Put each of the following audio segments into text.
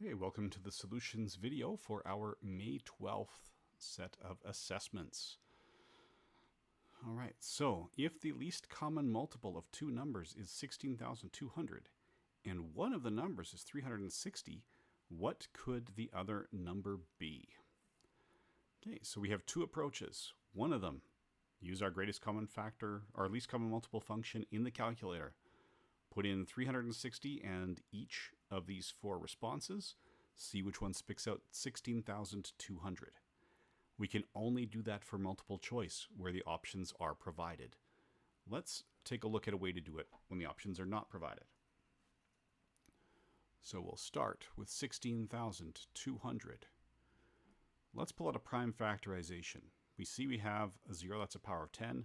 Hey, welcome to the solutions video for our May 12th set of assessments. All right, so if the least common multiple of two numbers is 16,200 and one of the numbers is 360, what could the other number be? Okay, so we have two approaches. One of them, use our greatest common factor, our least common multiple function in the calculator. Put in 360 and each of these four responses. See which one spits out 16,200. We can only do that for multiple choice where the options are provided. Let's take a look at a way to do it when the options are not provided. So we'll start with 16,200. Let's pull out a prime factorization. We see we have a 0, that's a power of 10.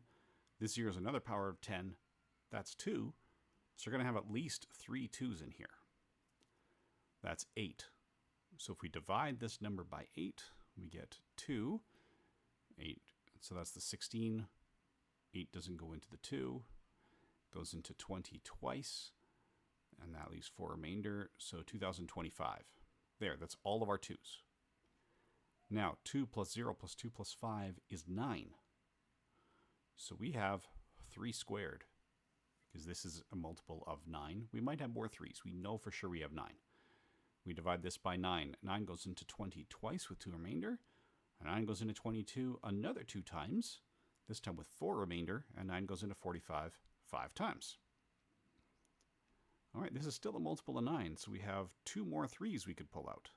This 0 is another power of 10. That's 2. So we're going to have at least 3 2's in here. That's 8. So if we divide this number by 8, we get 2. 8. So that's the 16. 8 doesn't go into the 2. Goes into 20 twice. And that leaves 4 remainder. So 2025. There, that's all of our 2's. Now, 2 plus 0 plus 2 plus 5 is 9. So we have 3 squared. Because this is a multiple of 9. We might have more 3's. We know for sure we have 9. We divide this by 9. 9 goes into 20 twice with 2 remainder. And 9 goes into 22 another 2 times. This time with 4 remainder. And 9 goes into 45 5 times. All right, this is still a multiple of 9. So we have 2 more 3's we could pull out.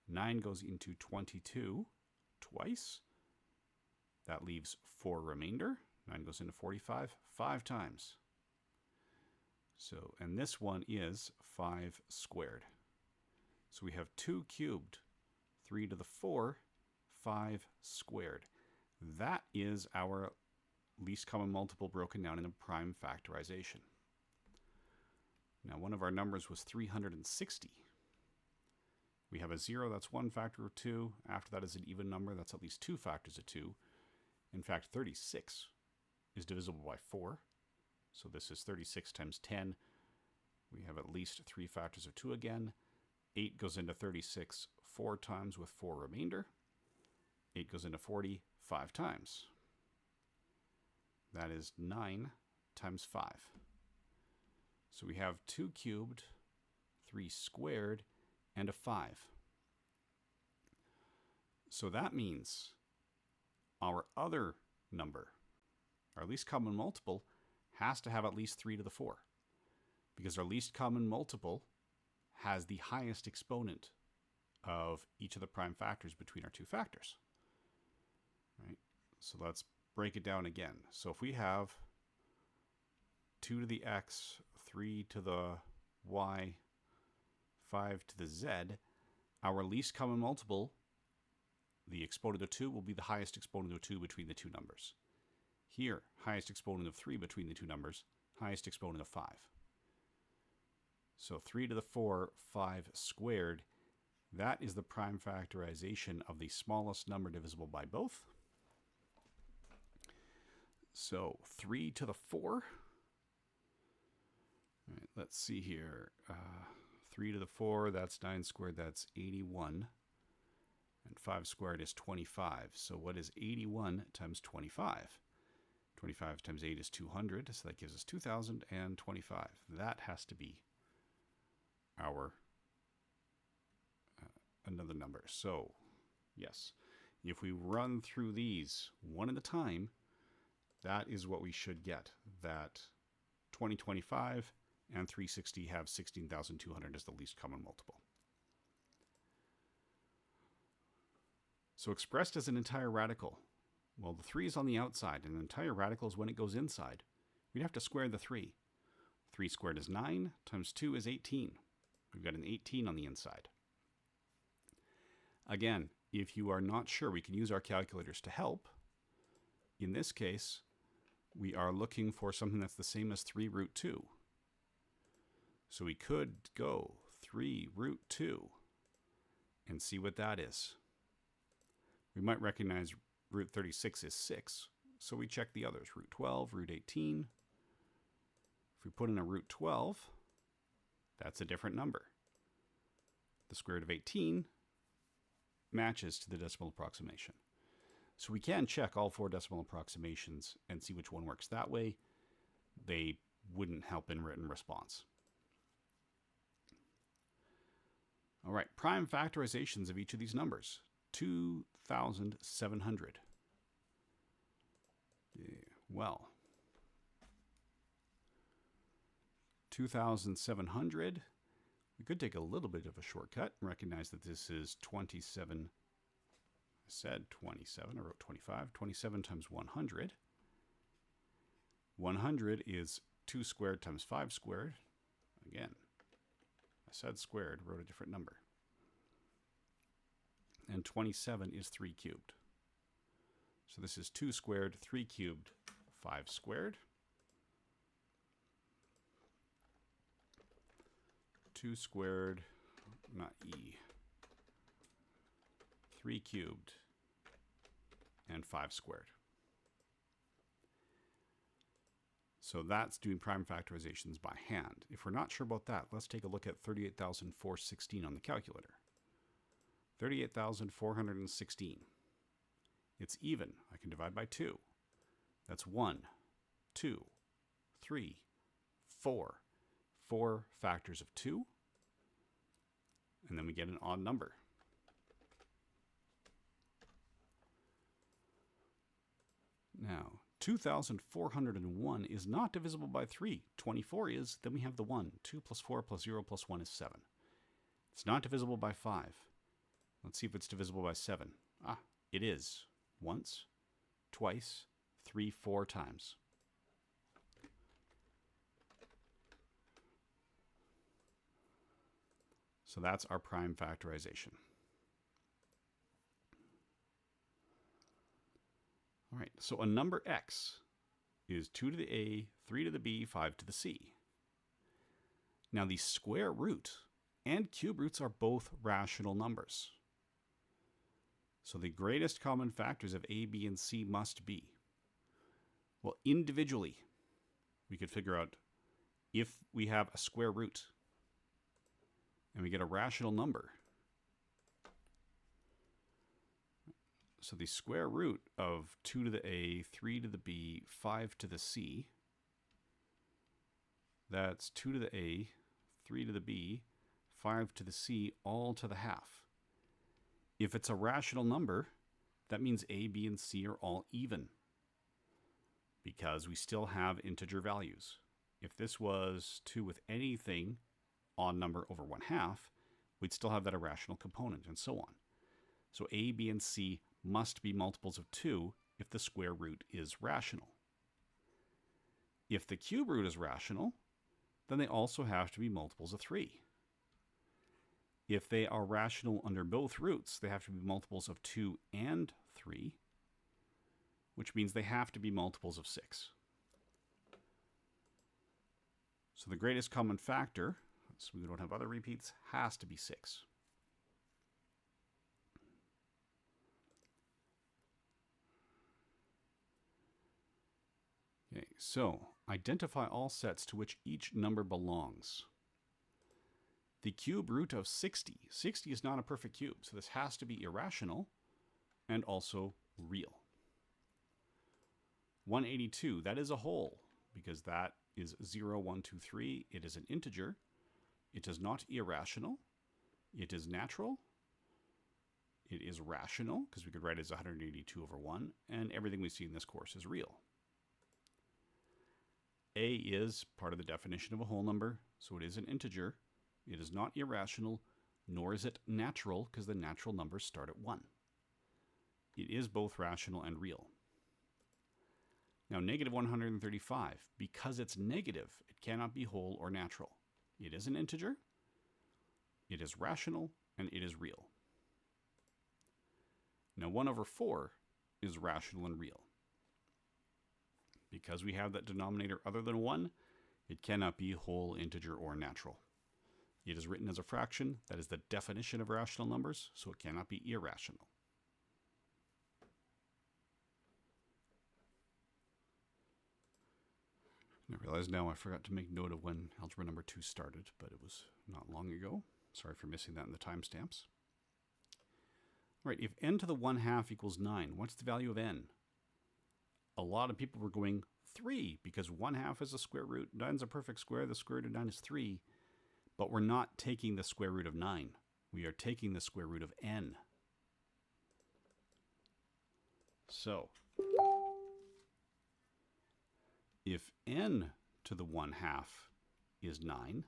9 goes into 22 twice. That leaves 4 remainder. 9 goes into 45 5 times. So, and this one is 5 squared. So we have 2 cubed, 3 to the 4, 5 squared. That is our least common multiple broken down into prime factorization. Now, one of our numbers was 360. We have a 0, that's one factor of 2. After that is an even number, that's at least 2 factors of 2. In fact, 36 is divisible by 4. So this is 36 times 10. We have at least 3 factors of 2 again. 8 goes into 36 4 times with 4 remainder. 8 goes into 40 5 times. That is 9 times 5. So we have 2 cubed, 3 squared, and a 5. So that means our other number, our least common multiple, has to have at least 3 to the 4. Because our least common multiple has the highest exponent of each of the prime factors between our two factors. Right? So let's break it down again. So if we have 2 to the x, 3 to the y, 5 to the z, our least common multiple, the exponent of 2, will be the highest exponent of 2 between the two numbers. Here, highest exponent of 3 between the two numbers, highest exponent of 5. So 3 to the 4, 5 squared, that is the prime factorization of the smallest number divisible by both. So 3 to the 4. All right, let's see here. 3 to the 4, that's 9 squared, that's 81. And 5 squared is 25. So what is 81 times 25? 25 times 8 is 200, so that gives us 2,025. That has to be our another number. So, yes, if we run through these one at a time, that is what we should get. That 2025 and 360 have 16,200 as the least common multiple. So expressed as an entire radical, well, the 3 is on the outside, and an entire radical is when it goes inside. We'd have to square the 3. 3 squared is 9, times 2 is 18. We've got an 18 on the inside. Again, if you are not sure, we can use our calculators to help. In this case, we are looking for something that's the same as 3 root 2. So we could go 3 root 2 and see what that is. We might recognize root 36 is 6, so we check the others. Root 12, root 18. If we put in a root 12, that's a different number. the square root of 18 matches to the decimal approximation. So we can check all 4 decimal approximations and see which one works. That way, they wouldn't help in written response. All right, prime factorizations of each of these numbers. 2,700. Well, 2,700. We could take a little bit of a shortcut and recognize that this is 27. I said 27. I wrote 25. 27 times 100. 100 is 2 squared times 5 squared. Again, I said squared, wrote a different number. And 27 is 3 cubed. So this is 2 squared, 3 cubed, 5 squared. 2 squared, not E. 3 cubed, and 5 squared. So that's doing prime factorizations by hand. If we're not sure about that, let's take a look at 38,416 on the calculator. 38,416. It's even. I can divide by 2. That's 1, 2, 3, 4. 4 factors of 2. And then we get an odd number. Now, 2,401 is not divisible by 3. 24 is, then we have the 1. 2 plus 4 plus 0 plus 1 is 7. It's not divisible by 5. Let's see if it's divisible by 7. Ah, it is. Once, twice, 3, 4 times. So that's our prime factorization. All right, so a number x is 2 to the a, 3 to the b, 5 to the c. Now the square root and cube roots are both rational numbers. So the greatest common factors of a, b, and c must be. Well, individually, we could figure out if we have a square root and we get a rational number. So the square root of 2 to the a, 3 to the b, 5 to the c, that's 2 to the a, 3 to the b, 5 to the c, all to the half. If it's a rational number, that means a, b, and c are all even, because we still have integer values. If this was 2 with anything, odd number over 1/2, we'd still have that irrational component, and so on. So a, b, and c must be multiples of 2 if the square root is rational. If the cube root is rational, then they also have to be multiples of 3. If they are rational under both roots, they have to be multiples of 2 and 3, which means they have to be multiples of 6. So the greatest common factor, so we don't have other repeats, has to be 6. Okay, so identify all sets to which each number belongs. The cube root of 60. 60 is not a perfect cube, so this has to be irrational and also real. 182, that is a whole, because that is 0, 1, 2, 3. It is an integer. It is not irrational. It is natural. It is rational, because we could write it as 182 over 1, and everything we see in this course is real. A is part of the definition of a whole number, so it is an integer. It is not irrational, nor is it natural, because the natural numbers start at 1. It is both rational and real. Now, negative 135, because it's negative, it cannot be whole or natural. It is an integer, it is rational, and it is real. Now, 1 over 4 is rational and real. Because we have that denominator other than 1, it cannot be whole, integer, or natural. It is written as a fraction. That is the definition of rational numbers, so it cannot be irrational. And I realize now I forgot to make note of when algebra number 2 started, but it was not long ago. Sorry for missing that in the timestamps. Right, if n to the 1/2 equals 9, what's the value of n? A lot of people were going 3 because 1/2 is a square root. 9 is a perfect square. The square root of 9 is 3. But we're not taking the square root of 9. We are taking the square root of n. So, if n to the 1/2 is 9,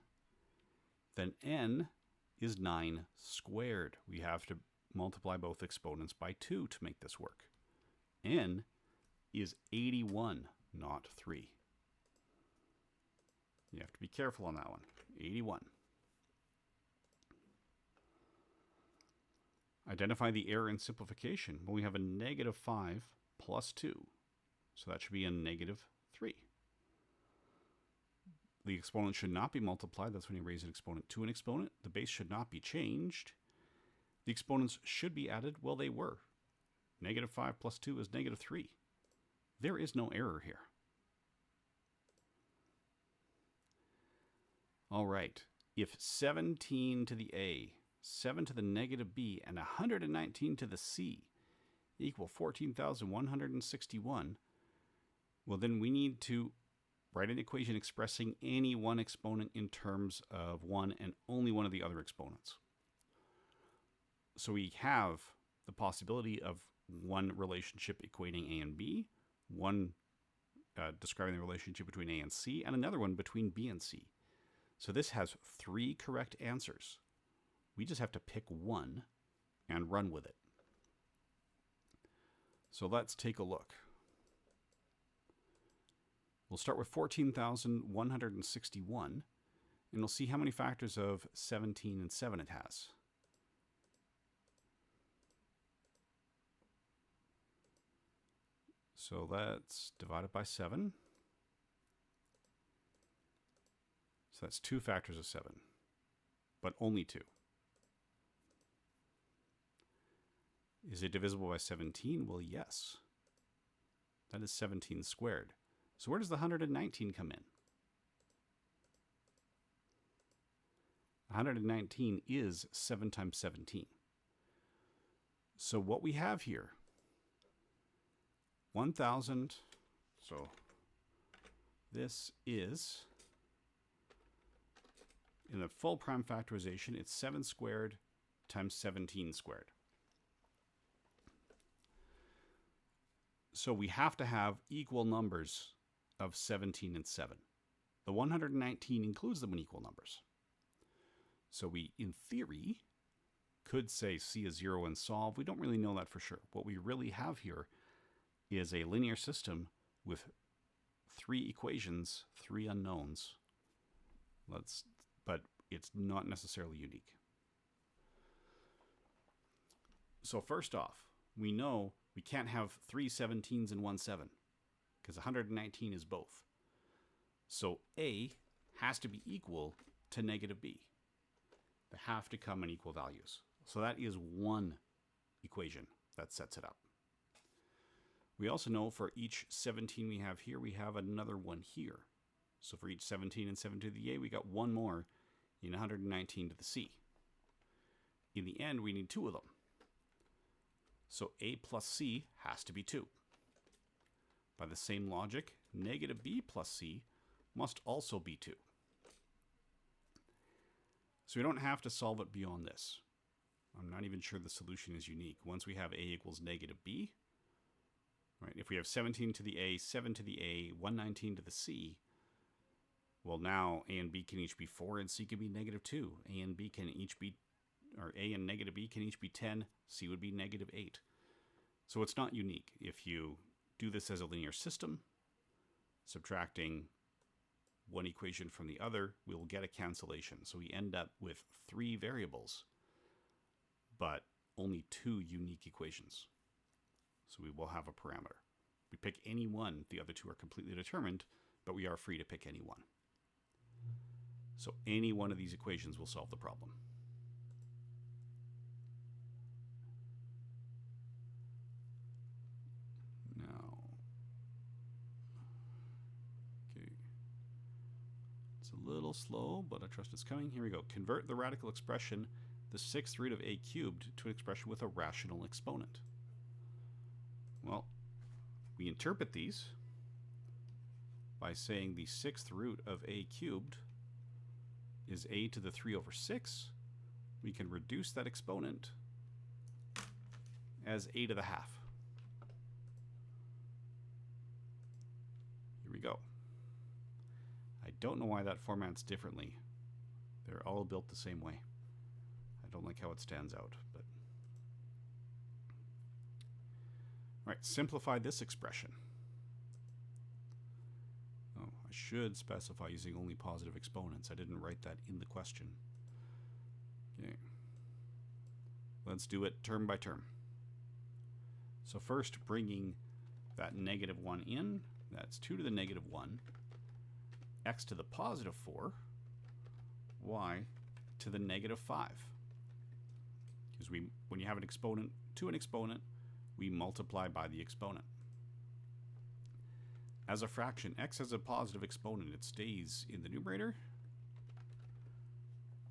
then n is 9 squared. We have to multiply both exponents by 2 to make this work. N is 81, not 3. You have to be careful on that one. 81. Identify the error in simplification. Well, we have a -5 plus 2. So that should be a -3. The exponent should not be multiplied. That's when you raise an exponent to an exponent. The base should not be changed. The exponents should be added. Well, they were. -5 plus 2 is -3. There is no error here. All right. If 17 to the A, 7 to the -b, and 119 to the C equal 14,161, well, then we need to write an equation expressing any one exponent in terms of one and only one of the other exponents. So we have the possibility of one relationship equating A and B, one describing the relationship between A and C, and another one between B and C. So this has 3 correct answers. We just have to pick one and run with it. So let's take a look. We'll start with 14,161, and we'll see how many factors of 17 and 7 it has. So let's divide it by 7. So that's 2 factors of 7, but only 2. Is it divisible by 17? Well, yes. That is 17 squared. So where does the 119 come in? 119 is 7 times 17. So what we have here, 1,000, so this is, in the full prime factorization, it's 7 squared times 17 squared. So we have to have equal numbers of 17 and 7. The 119 includes them in equal numbers. So we, in theory, could say C is 0 and solve. We don't really know that for sure. What we really have here is a linear system with 3 equations, 3 unknowns. But it's not necessarily unique. So first off, we know we can't have 3 17s and 1 7 because 119 is both. So A has to be equal to -b. They have to come in equal values. So that is one equation that sets it up. We also know for each 17 we have here, we have another one here. So for each 17 and 7 to the A, we got one more in 119 to the C. In the end, we need 2 of them. So A plus C has to be 2. By the same logic, -b plus C must also be 2. So we don't have to solve it beyond this. I'm not even sure the solution is unique. Once we have A equals -b, right? If we have 17 to the A, 7 to the A, 119 to the C, well, now A and B can each be 4 and C can be -2. A and B can each be, or A and -b can each be 10. C would be -8. So it's not unique. If you do this as a linear system, subtracting one equation from the other, we'll get a cancellation. So we end up with 3 variables, but only 2 unique equations. So we will have a parameter. We pick any one, the other 2 are completely determined, but we are free to pick any one. So any one of these equations will solve the problem. Now, okay, it's a little little slow, but I trust it's coming. Here we go. Convert the radical expression, the sixth root of a cubed, to an expression with a rational exponent. Well, we interpret these by saying the sixth root of a cubed is a to the 3 over 6. We can reduce that exponent as a to the half. Here we go. I don't know why that formats differently. They're all built the same way. I don't like how it stands out, but all right, simplify this expression. Oh, I should specify using only positive exponents. I didn't write that in the question. Okay. Let's do it term by term. So first, bringing that negative 1 in, that's 2 to the negative 1, x to the positive 4, y to the negative 5. Because when you have an exponent to an exponent, we multiply by the exponent. As a fraction, x has a positive exponent. It stays in the numerator,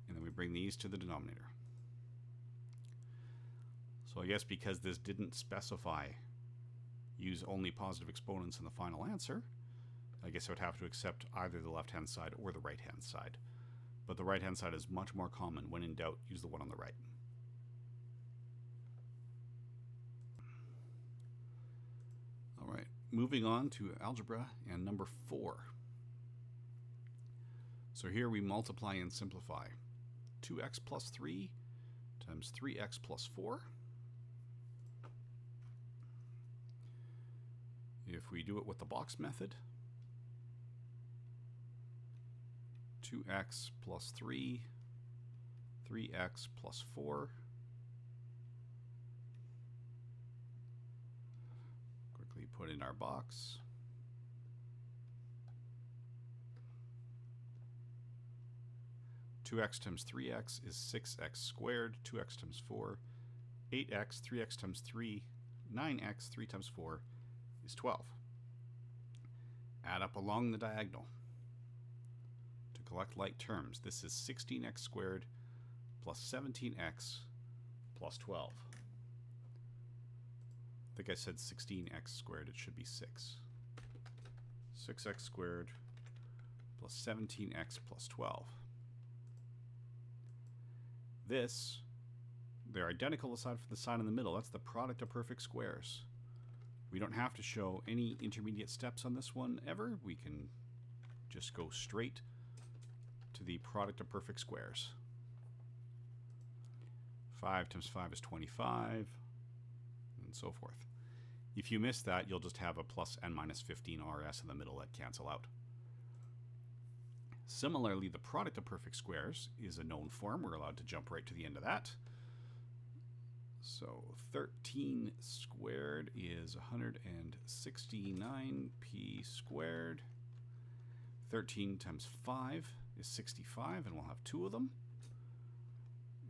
and then we bring these to the denominator. So I guess because this didn't specify use only positive exponents in the final answer, I guess I would have to accept either the left-hand side or the right-hand side. But the right-hand side is much more common. When in doubt, use the one on the right. All right, moving on to algebra and number 4. So here we multiply and simplify. 2x plus 3 times 3x plus 4. If we do it with the box method, 2x plus 3, 3x plus 4. Quickly put in our box. Two x times 3x is 6x squared. 2x times 4, 8x, 3x times 3, 9x, 3 times 4 is 12. Add up along the diagonal to collect like terms. This is 16x squared plus 17x plus 12. I think I said 16x squared. It should be 6. 6x squared plus 17x plus 12. This, they're identical aside from the sign in the middle. That's the product of perfect squares. We don't have to show any intermediate steps on this one ever. We can just go straight to the product of perfect squares. 5 times 5 is 25, and so forth. If you miss that, you'll just have a plus n minus 15 rs in the middle that cancel out. Similarly, the product of perfect squares is a known form. We're allowed to jump right to the end of that. So 13 squared is 169p squared. 13 times 5 is 65, and we'll have 2 of them.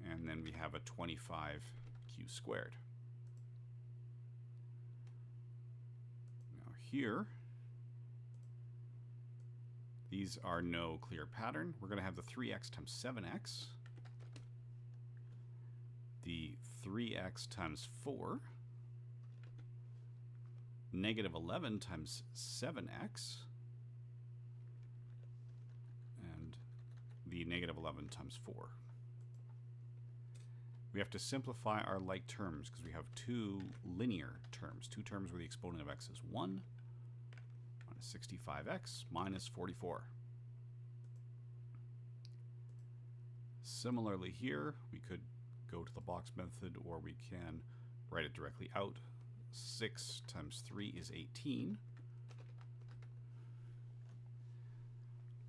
And then we have a 25q squared. Now here, these are no clear pattern. We're going to have the 3x times 7x. The 3x times 4, negative 11 times 7x, and the negative 11 times 4. We have to simplify our like terms because we have 2 linear terms, 2 terms where the exponent of x is 1, minus 65x, minus 44. Similarly here, we could go to the box method, or we can write it directly out. 6 times 3 is 18,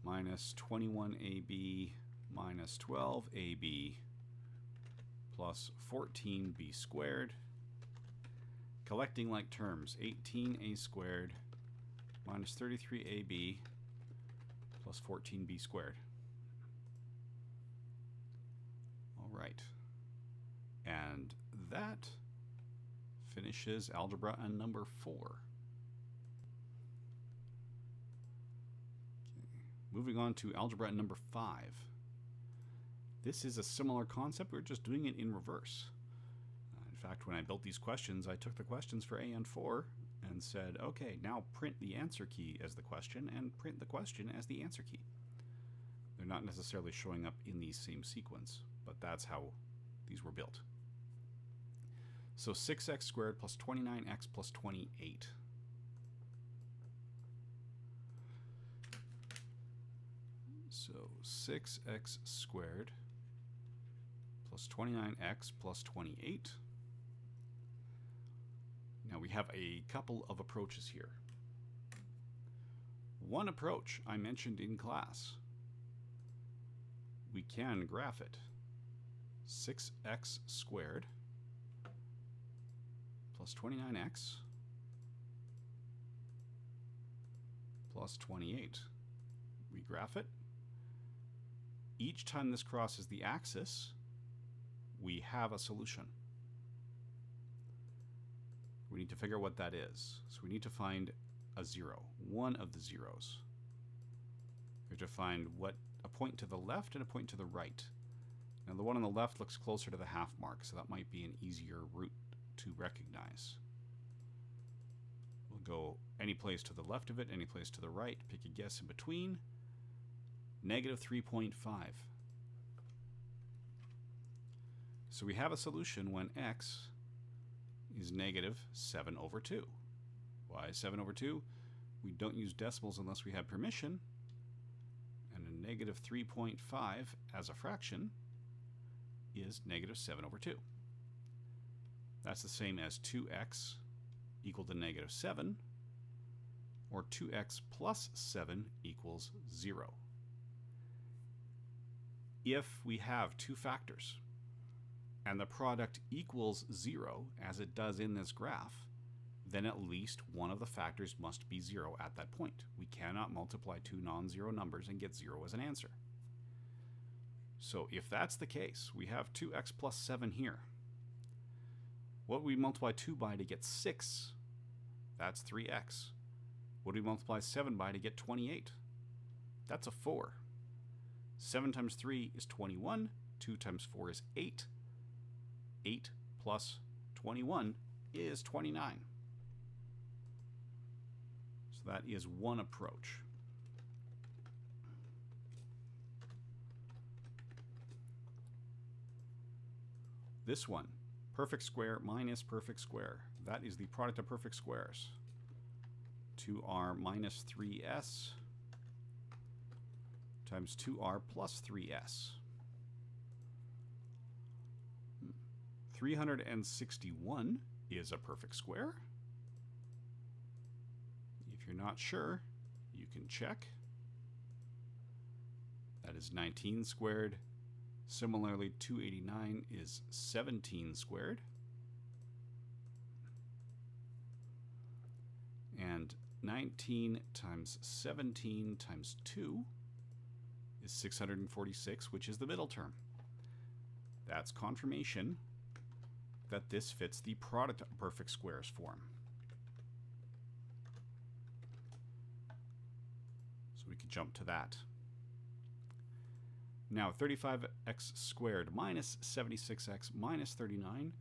minus 21ab minus 12ab plus 14b squared. Collecting like terms, 18a squared minus 33ab plus 14b squared. All right. And that finishes algebra and number 4. Okay. Moving on to algebra number 5. This is a similar concept, we're just doing it in reverse. In fact, when I built these questions, I took the questions for A and 4 and said, okay, now print the answer key as the question and print the question as the answer key. They're not necessarily showing up in the same sequence, but that's how these were built. So 6x squared plus 29x plus 28. So 6x squared plus 29x plus 28. Now we have a couple of approaches here. One approach I mentioned in class. We can graph it. 6x squared plus 29x plus 28. We graph it. Each time this crosses the axis, we have a solution. We need to figure out what that is. So we need to find a zero, one of the zeros. We have to find what a point to the left and a point to the right. Now the one on the left looks closer to the half mark, so that might be an easier route to recognize. We'll go any place to the left of it, any place to the right, pick a guess in between. Negative 3.5. So we have a solution when x is negative 7 over 2. Why 7 over 2? We don't use decimals unless we have permission. And a negative 3.5 as a fraction is negative 7 over 2. That's the same as 2x equal to negative 7, or 2x plus 7 equals 0. If we have two factors and the product equals 0, as it does in this graph, then at least one of the factors must be 0 at that point. We cannot multiply two non-zero numbers and get 0 as an answer. So if that's the case, we have 2x plus 7 here. What we multiply 2 by to get 6, that's 3x. What do we multiply 7 by to get 28? That's a 4. 7 times 3 is 21. 2 times 4 is 8. 8 plus 21 is 29. So that is one approach. This one, perfect square minus perfect square. That is the product of perfect squares. 2r minus 3s times 2r plus 3s. 361 is a perfect square. If you're not sure, you can check. That is 19 squared. Similarly, 289 is 17 squared. And 19 times 17 times 2 is 646, which is the middle term. That's confirmation that this fits the product of perfect squares form. So we could jump to that. Now 35x squared minus 76x minus 39.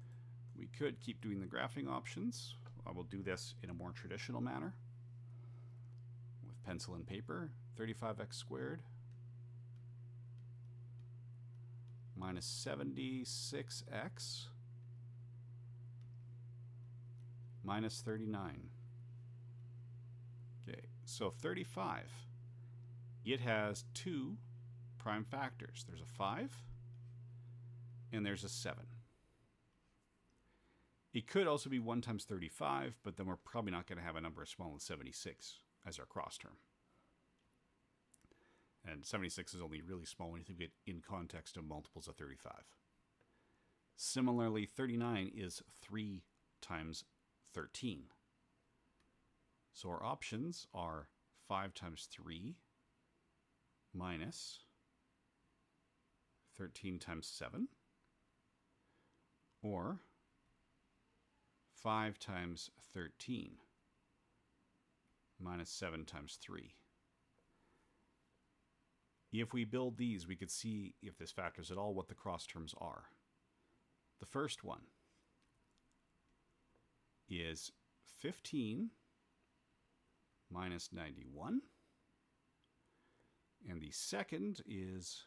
We could keep doing the graphing options. I will do this in a more traditional manner with pencil and paper. 35x squared minus 76x minus 39. Okay, so 35, it has two prime factors. There's a 5 and there's a 7. It could also be 1 times 35, but then we're probably not going to have a number as small as 76 as our cross term. And 76 is only really small when you think of it in context of multiples of 35. Similarly, 39 is 3 times 13. So our options are 5 times 3 minus 13 times 7, or 5 times 13 minus 7 times 3. If we build these, we could see, if this factors at all, what the cross terms are. The first one is 15 minus 91. And the second is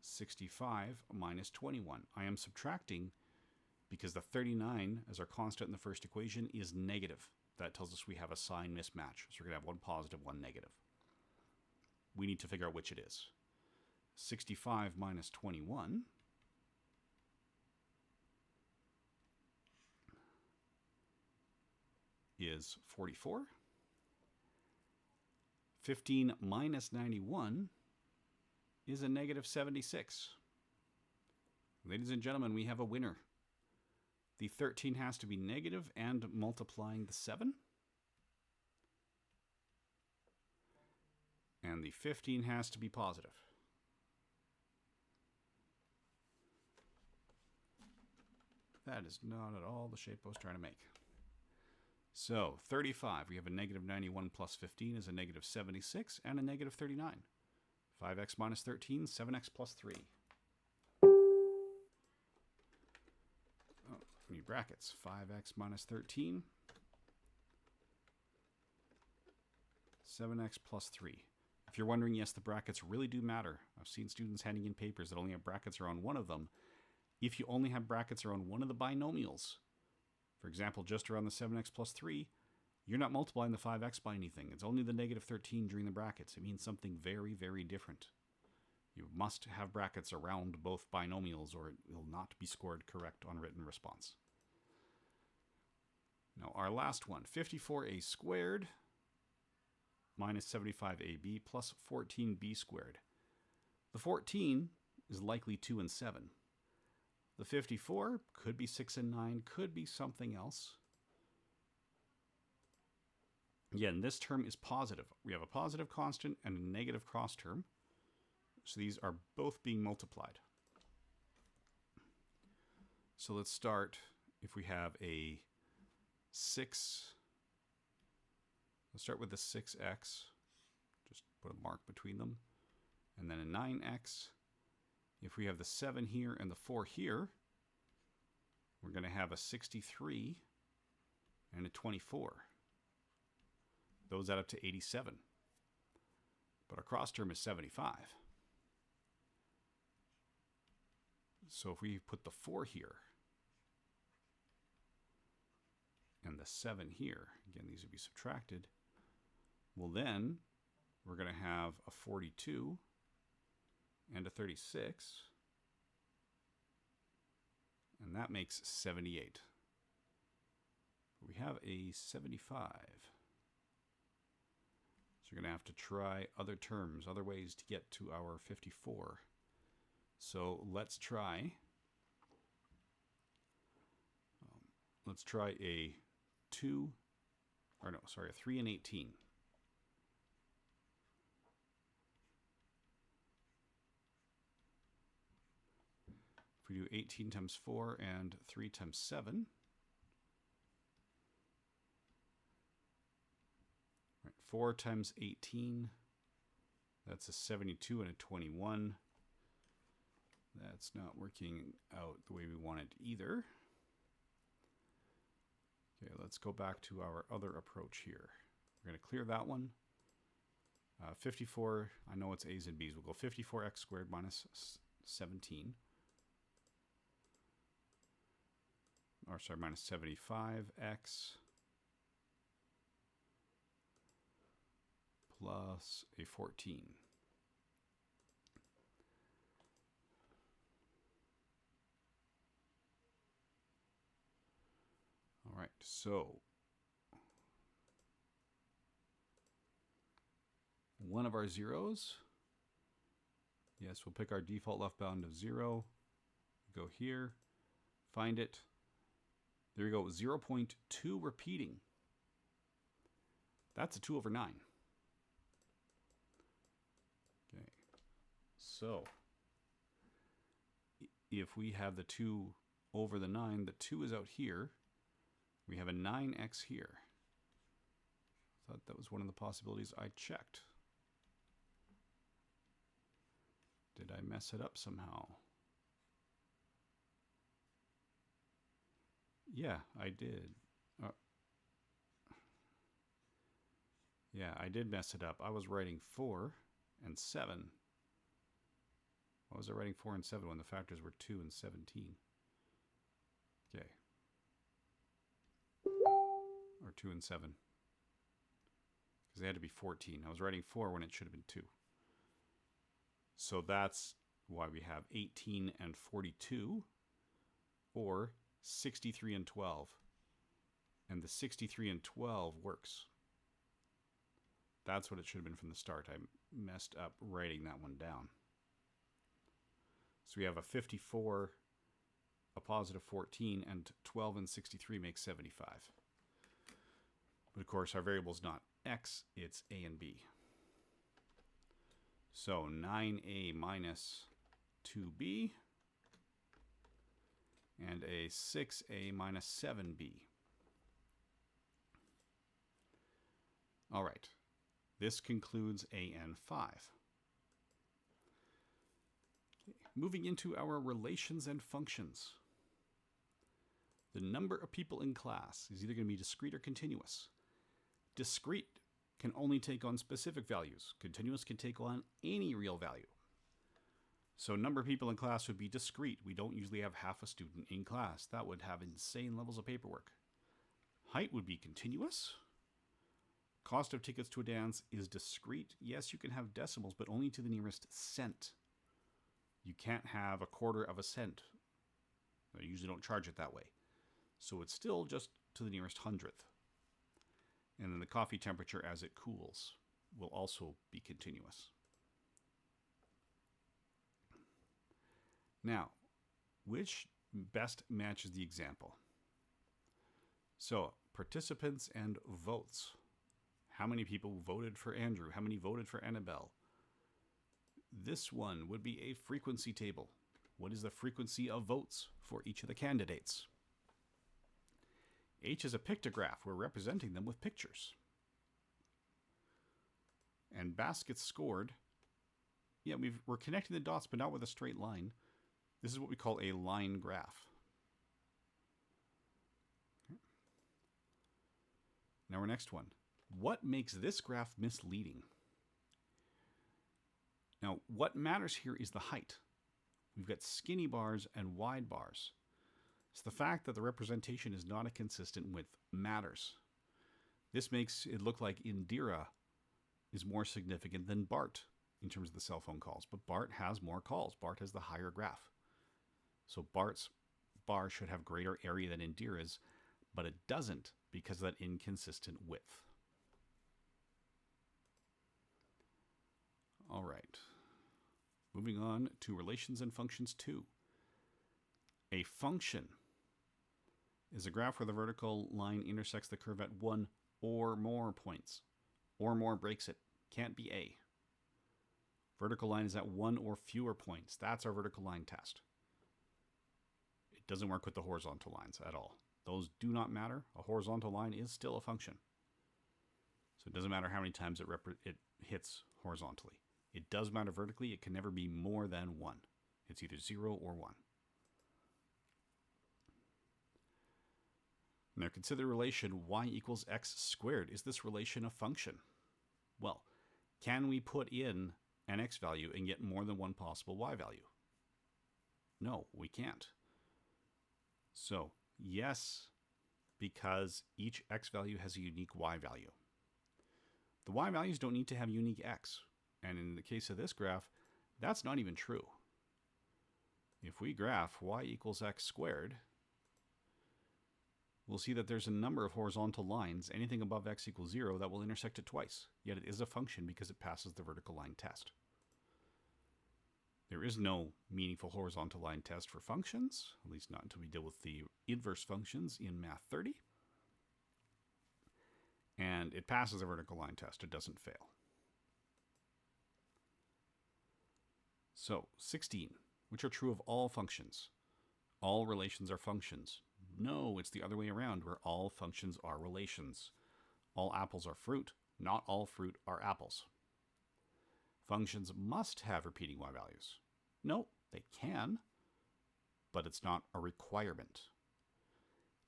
65 minus 21. I am subtracting because the 39 as our constant in the first equation is negative. That tells us we have a sign mismatch. So we're going to have one positive, one negative. We need to figure out which it is. 65 minus 21 is 44. 15 minus 91 is a negative 76. Ladies and gentlemen, we have a winner. The 13 has to be negative and multiplying the 7. And the 15 has to be positive. That is not at all the shape I was trying to make. So, 35, we have a negative 91 plus 15 is a negative 76 and a negative 39. 5x minus 13, 7x plus 3. Oh, we need brackets. 5x minus 13, 7x plus 3. If you're wondering, yes, the brackets really do matter. I've seen students handing in papers that only have brackets around one of them. If you only have brackets around one of the binomials, for example, just around the 7x plus 3, you're not multiplying the 5x by anything. It's only the negative 13 during the brackets. It means something very, very different. You must have brackets around both binomials or it will not be scored correct on written response. Now our last one, 54a squared minus 75ab plus 14b squared. The 14 is likely 2 and 7. The 54 could be 6 and 9, could be something else. Again, this term is positive. We have a positive constant and a negative cross term. So these are both being multiplied. So let's start if we have a 6. Let's start with the 6x. Just put a mark between them. And then a 9x. If we have the 7 here and the 4 here, we're going to have a 63 and a 24. Those add up to 87. But our cross term is 75. So if we put the 4 here and the 7 here, again, these would be subtracted, well then we're going to have a 42 and a 36, and that makes 78. We have a 75. So you're going to have to try other terms, other ways to get to our 54. So let's try a 3 and 18. If we do 18 times 4 and 3 times 7, right, 4 times 18, that's a 72 and a 21. That's not working out the way we want it either. Okay, let's go back to our other approach here. We're going to clear that one. 54, I know it's a's and b's. We'll go 54x squared minus 17. Or sorry, minus 75x plus a 14. All right, so one of our zeros, yes, we'll pick our default left bound of 0, go here, find it. There we go, 0.2 repeating. That's a 2 over 9. Okay, so if we have the 2 over the 9, the 2 is out here. We have a 9x here. I thought that was one of the possibilities I checked. Did I mess it up somehow? Yeah, I did. Yeah, I did mess it up. I was writing 4 and 7. Why was I writing 4 and 7 when the factors were 2 and 17? Okay. Or 2 and 7. Because they had to be 14. I was writing 4 when it should have been 2. So that's why we have 18 and 42, or 63 and 12. And the 63 and 12 works. That's what it should have been from the start. I messed up writing that one down. So we have a 54, a positive 14, and 12 and 63 makes 75. But of course, our variable is not x, it's a and b. So 9a minus 2b and a 6a minus 7b. All right. This concludes AN5. Moving into our relations and functions. The number of people in class is either going to be discrete or continuous. Discrete can only take on specific values. Continuous can take on any real value. So number of people in class would be discrete. We don't usually have half a student in class. That would have insane levels of paperwork. Height would be continuous. Cost of tickets to a dance is discrete. Yes, you can have decimals, but only to the nearest cent. You can't have a quarter of a cent. I usually don't charge it that way. So it's still just to the nearest hundredth. And then the coffee temperature as it cools will also be continuous. Now, which best matches the example? So, participants and votes. How many people voted for Andrew? How many voted for Annabelle? This one would be a frequency table. What is the frequency of votes for each of the candidates? H is a pictograph. We're representing them with pictures. And baskets scored. Yeah, we're connecting the dots, but not with a straight line. This is what we call a line graph. Okay. Now our next one. What makes this graph misleading? Now, what matters here is the height. We've got skinny bars and wide bars. So the fact that the representation is not a consistent width matters. This makes it look like Indira is more significant than Bart in terms of the cell phone calls. But Bart has more calls. Bart has the higher graph. So Bart's bar should have greater area than Indira's, but it doesn't because of that inconsistent width. All right. Moving on to relations and functions 2. A function is a graph where the vertical line intersects the curve at one or more points. Or more breaks it. Can't be A. Vertical line is at one or fewer points. That's our vertical line test. It doesn't work with the horizontal lines at all. Those do not matter. A horizontal line is still a function. So it doesn't matter how many times it hits horizontally. It does matter vertically. It can never be more than 1. It's either 0 or 1. Now consider the relation y equals x squared. Is this relation a function? Well, can we put in an x value and get more than one possible y value? No, we can't. So, yes, because each x value has a unique y value. The y values don't need to have unique x. And in the case of this graph, that's not even true. If we graph y equals x squared, we'll see that there's a number of horizontal lines, anything above x equals 0, that will intersect it twice. Yet it is a function because it passes the vertical line test. There is no meaningful horizontal line test for functions, at least not until we deal with the inverse functions in Math 30. And it passes the vertical line test. It doesn't fail. So, 16, which are true of all functions. All relations are functions. No, it's the other way around, where all functions are relations. All apples are fruit. Not all fruit are apples. Functions must have repeating y values. No, they can, but it's not a requirement.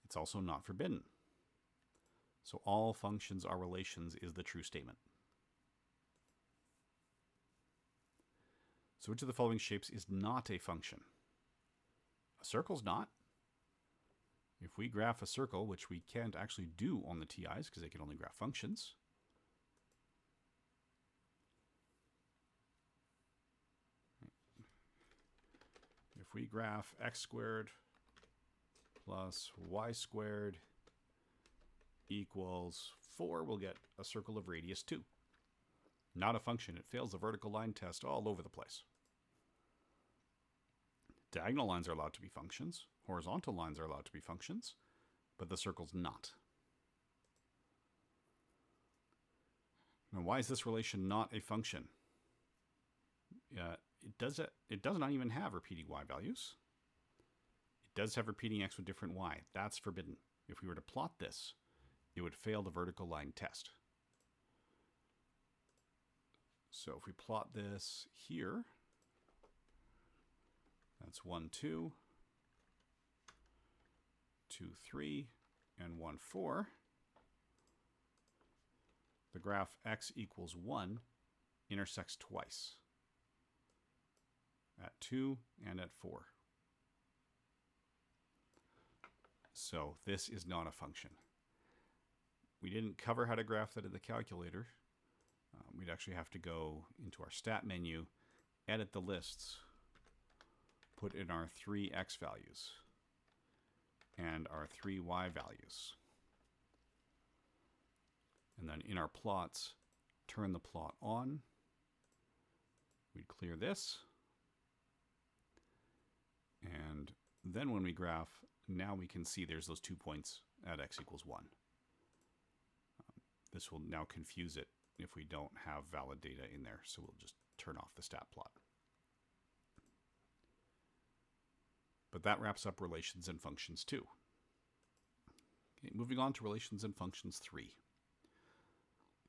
It's also not forbidden. So all functions are relations is the true statement. So which of the following shapes is not a function? A circle's not. If we graph a circle, which we can't actually do on the TIs because they can only graph functions, if we graph x squared plus y squared equals 4, we'll get a circle of radius 2. Not a function. It fails the vertical line test all over the place. Diagonal lines are allowed to be functions. Horizontal lines are allowed to be functions, but the circle's not. Now, why is this relation not a function? It does not even have repeating y values. It does have repeating x with different y. That's forbidden. If we were to plot this, it would fail the vertical line test. So if we plot this here, that's 1, 2, 2, 3, and 1, 4. The graph x equals 1 intersects twice, at 2 and at 4. So this is not a function. We didn't cover how to graph that in the calculator. We'd actually have to go into our stat menu, edit the lists, put in our 3x values and our 3y values. And then in our plots, turn the plot on. We'd clear this. And then when we graph, now we can see there's those 2 points at x equals 1. This will now confuse it if we don't have valid data in there, so we'll just turn off the stat plot. But that wraps up relations and functions 2. Okay, moving on to relations and functions 3.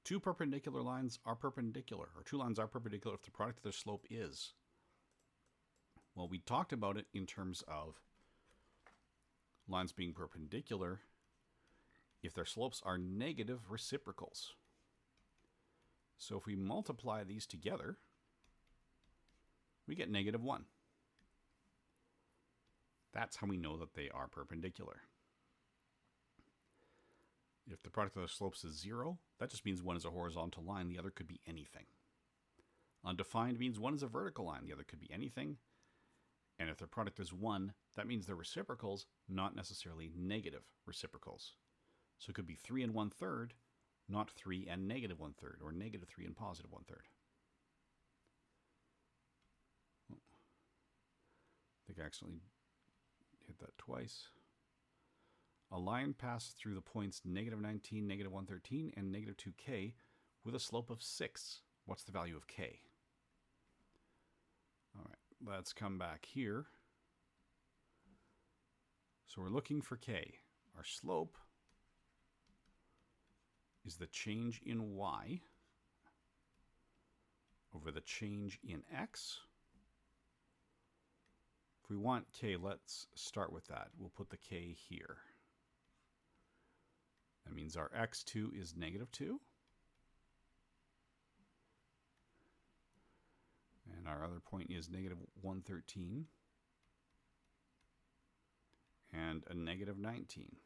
Two perpendicular lines are perpendicular, or two lines are perpendicular if the product of their slope is. Well, we talked about it in terms of lines being perpendicular if their slopes are negative reciprocals. So if we multiply these together, we get -1. That's how we know that they are perpendicular. If the product of their slopes is 0, that just means one is a horizontal line, the other could be anything. Undefined means one is a vertical line, the other could be anything. And if their product is 1, that means they're reciprocals, not necessarily negative reciprocals. So it could be 3 and 1/3, not 3 and -1/3, or -3 and +1/3. I think I accidentally hit that twice. A line passes through the points -19, -113, and -2k with a slope of 6. What's the value of k? All right, let's come back here. So we're looking for k. Our slope is the change in y over the change in x. If we want k, let's start with that. We'll put the k here. That means our x2 is -2. And our other point is -113 and a -19.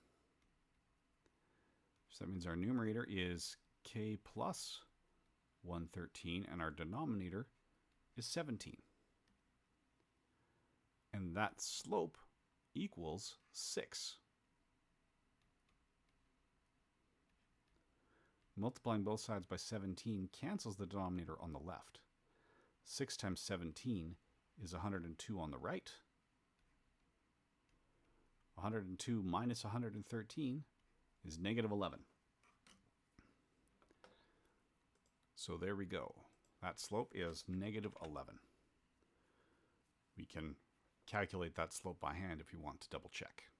So that means our numerator is k plus 113 and our denominator is 17. And that slope equals 6. Multiplying both sides by 17 cancels the denominator on the left. 6 times 17 is 102 on the right. 102 minus 113 is -11. So there we go. That slope is -11. We can calculate that slope by hand if you want to double check.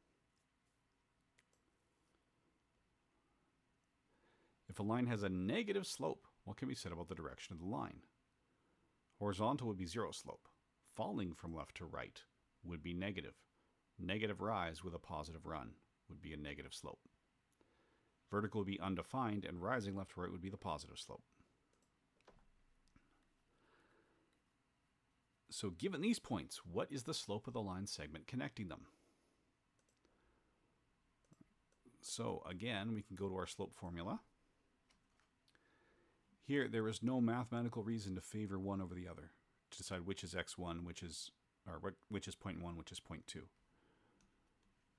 If a line has a negative slope, what can be said about the direction of the line? Horizontal would be 0 slope. falling from left to right would be negative. Negative rise with a positive run would be a negative slope. Vertical would be undefined, and rising left to right would be the positive slope. So given these points, what is the slope of the line segment connecting them? So again, we can go to our slope formula. Here, there is no mathematical reason to favor one over the other, to decide which is x1, which is point 1, which is point 2.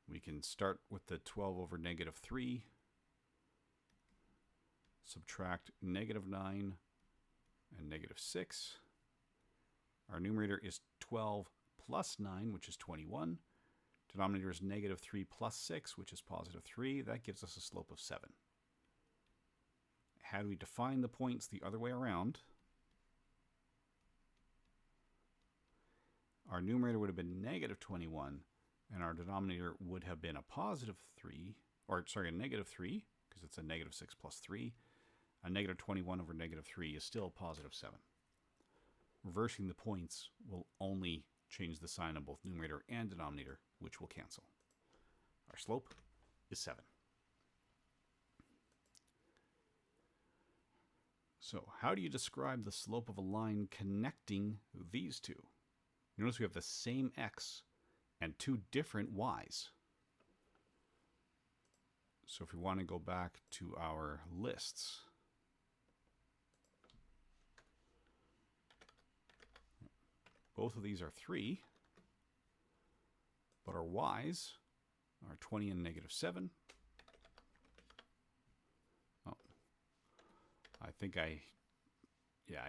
We can start with the 12 over negative 3, subtract negative 9 and negative 6. Our numerator is 12 plus 9, which is 21. Denominator is negative 3 plus 6, which is positive 3. That gives us a slope of 7. Had we defined the points the other way around, our numerator would have been negative 21, and our denominator would have been a positive 3, or sorry, a negative 3, because it's a negative 6 plus 3. A negative 21 over negative 3 is still positive 7. Reversing the points will only change the sign of both numerator and denominator, which will cancel. Our slope is 7. So how do you describe the slope of a line connecting these two? Notice we have the same x and two different y's. So if we want to go back to our lists, both of these are 3, but our y's are 20 and negative 7. Oh, I think I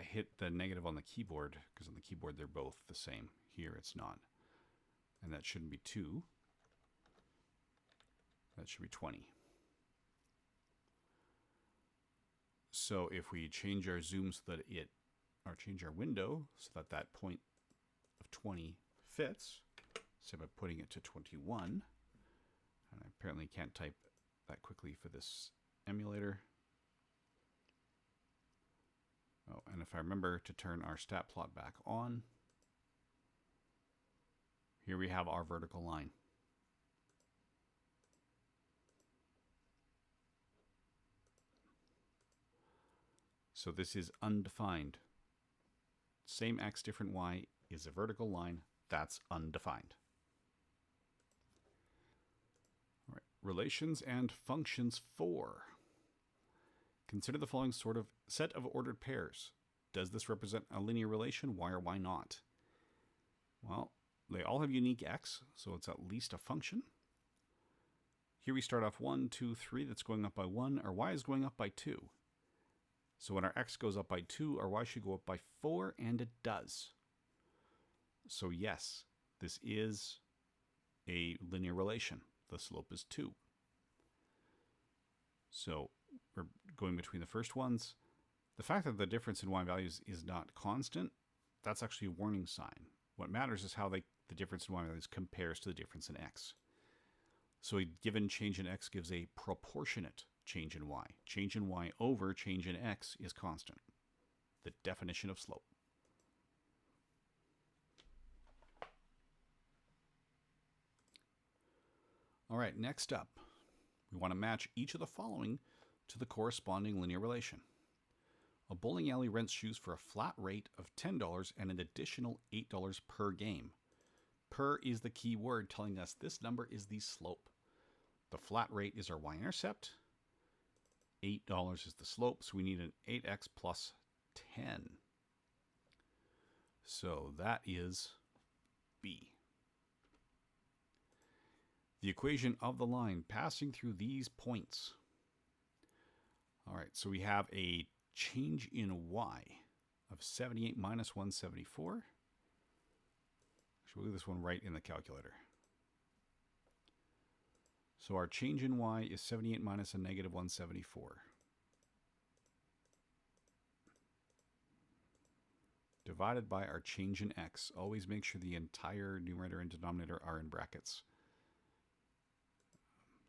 hit the negative on the keyboard, because on the keyboard they're both the same. Here it's not. And that shouldn't be 2. That should be 20. So if we change our zoom so that or change our window so that that point of 20 fits, say by putting it to 21, and I apparently can't type that quickly for this emulator. Oh, and if I remember to turn our stat plot back on, here we have our vertical line. So this is undefined. Same x, different y is a vertical line. That's undefined. All right, relations and functions 4. Consider the following sort of set of ordered pairs. Does this represent a linear relation? Why or why not? Well, they all have unique x, so it's at least a function. Here we start off 1, 2, 3. That's going up by 1. Our y is going up by 2. So when our x goes up by 2, our y should go up by 4, and it does. So yes, this is a linear relation. The slope is 2. So we're going between the first ones. The fact that the difference in y values is not constant, that's actually a warning sign. What matters is how the difference in y values compares to the difference in x. So a given change in x gives a proportionate change in y. Change in y over change in x is constant. The definition of slope. All right, next up, we want to match each of the following to the corresponding linear relation. A bowling alley rents shoes for a flat rate of $10 and an additional $8 per game. Per is the key word telling us this number is the slope. The flat rate is our y-intercept. $8 is the slope, so we need an 8x plus 10. So that is B. The equation of the line passing through these points. All right, so we have a change in y of 78 minus 174. Actually, we'll do this one right in the calculator. So our change in y is 78 minus a negative 174. Divided by our change in x. Always make sure the entire numerator and denominator are in brackets.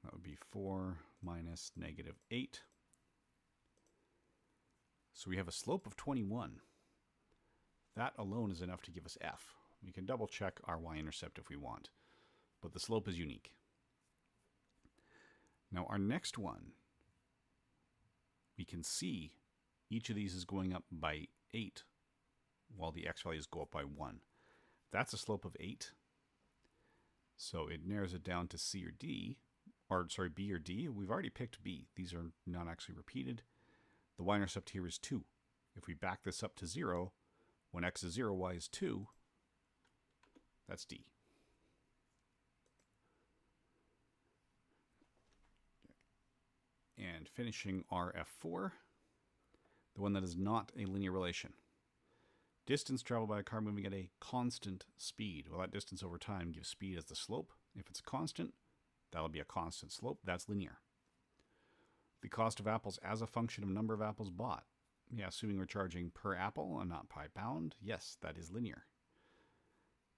That would be 4 minus negative 8. So we have a slope of 21. That alone is enough to give us f. We can double check our y-intercept if we want, but the slope is unique. Now our next one, we can see each of these is going up by 8 while the x values go up by 1. That's a slope of 8. So it narrows it down to C or D, or sorry, B or D. We've already picked B. These are not actually repeated. The y-intercept here is 2. If we back this up to 0, when x is 0, y is 2, that's D. And finishing our F4, the one that is not a linear relation. Distance traveled by a car moving at a constant speed. Well, that distance over time gives speed as the slope. If it's constant, that'll be a constant slope. That's linear. The cost of apples as a function of number of apples bought. Yeah, assuming we're charging per apple and not by pound. Yes, that is linear.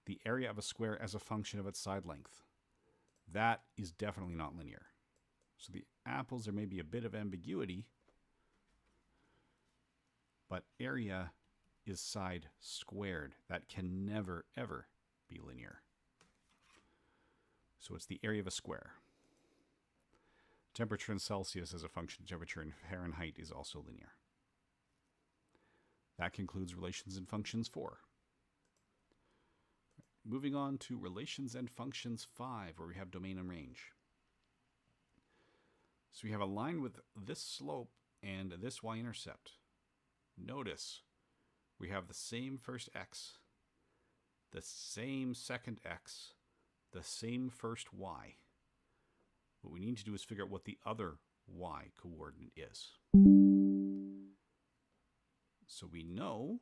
The area of a square as a function of its side length. That is definitely not linear. So the apples, there may be a bit of ambiguity, but area is side squared. That can never, ever be linear. So it's the area of a square. Temperature in Celsius as a function of temperature in Fahrenheit is also linear. That concludes relations and functions 4. Moving on to relations and functions 5, where we have domain and range. So we have a line with this slope and this y-intercept. Notice we have the same first x, the same second x, the same first y. What we need to do is figure out what the other y coordinate is. So we know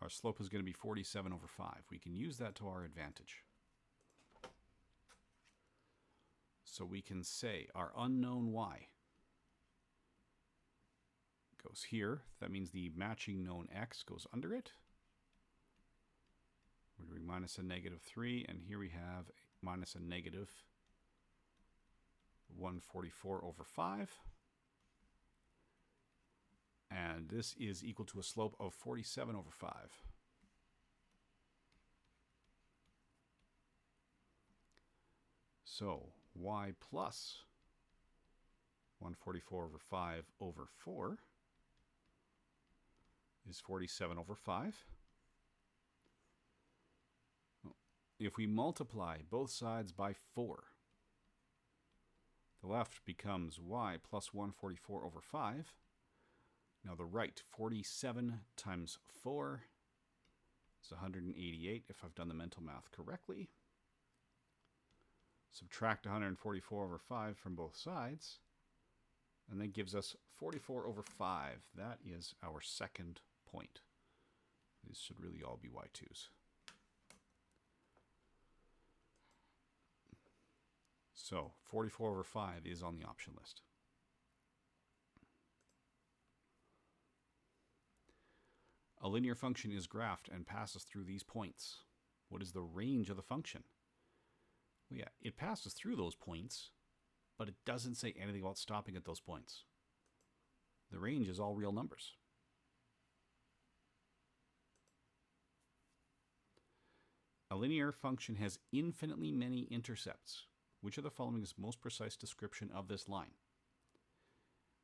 our slope is going to be 47 over 5. We can use that to our advantage. So we can say our unknown y goes here. That means the matching known x goes under it. We're doing minus a negative 3, and here we have minus a negative 144 over 5. And this is equal to a slope of 47 over 5. So y plus 144 over 5 over 4 is 47 over 5. If we multiply both sides by 4, the left becomes y plus 144 over 5. Now the right, 47 times 4 is 188, if I've done the mental math correctly. Subtract 144 over 5 from both sides, and that gives us 44 over 5. That is our second point. These should really all be y2s. So 44 over 5 is on the option list. A linear function is graphed and passes through these points. What is the range of the function? Well, yeah, it passes through those points, but it doesn't say anything about stopping at those points. The range is all real numbers. A linear function has infinitely many intercepts. Which of the following is most precise description of this line?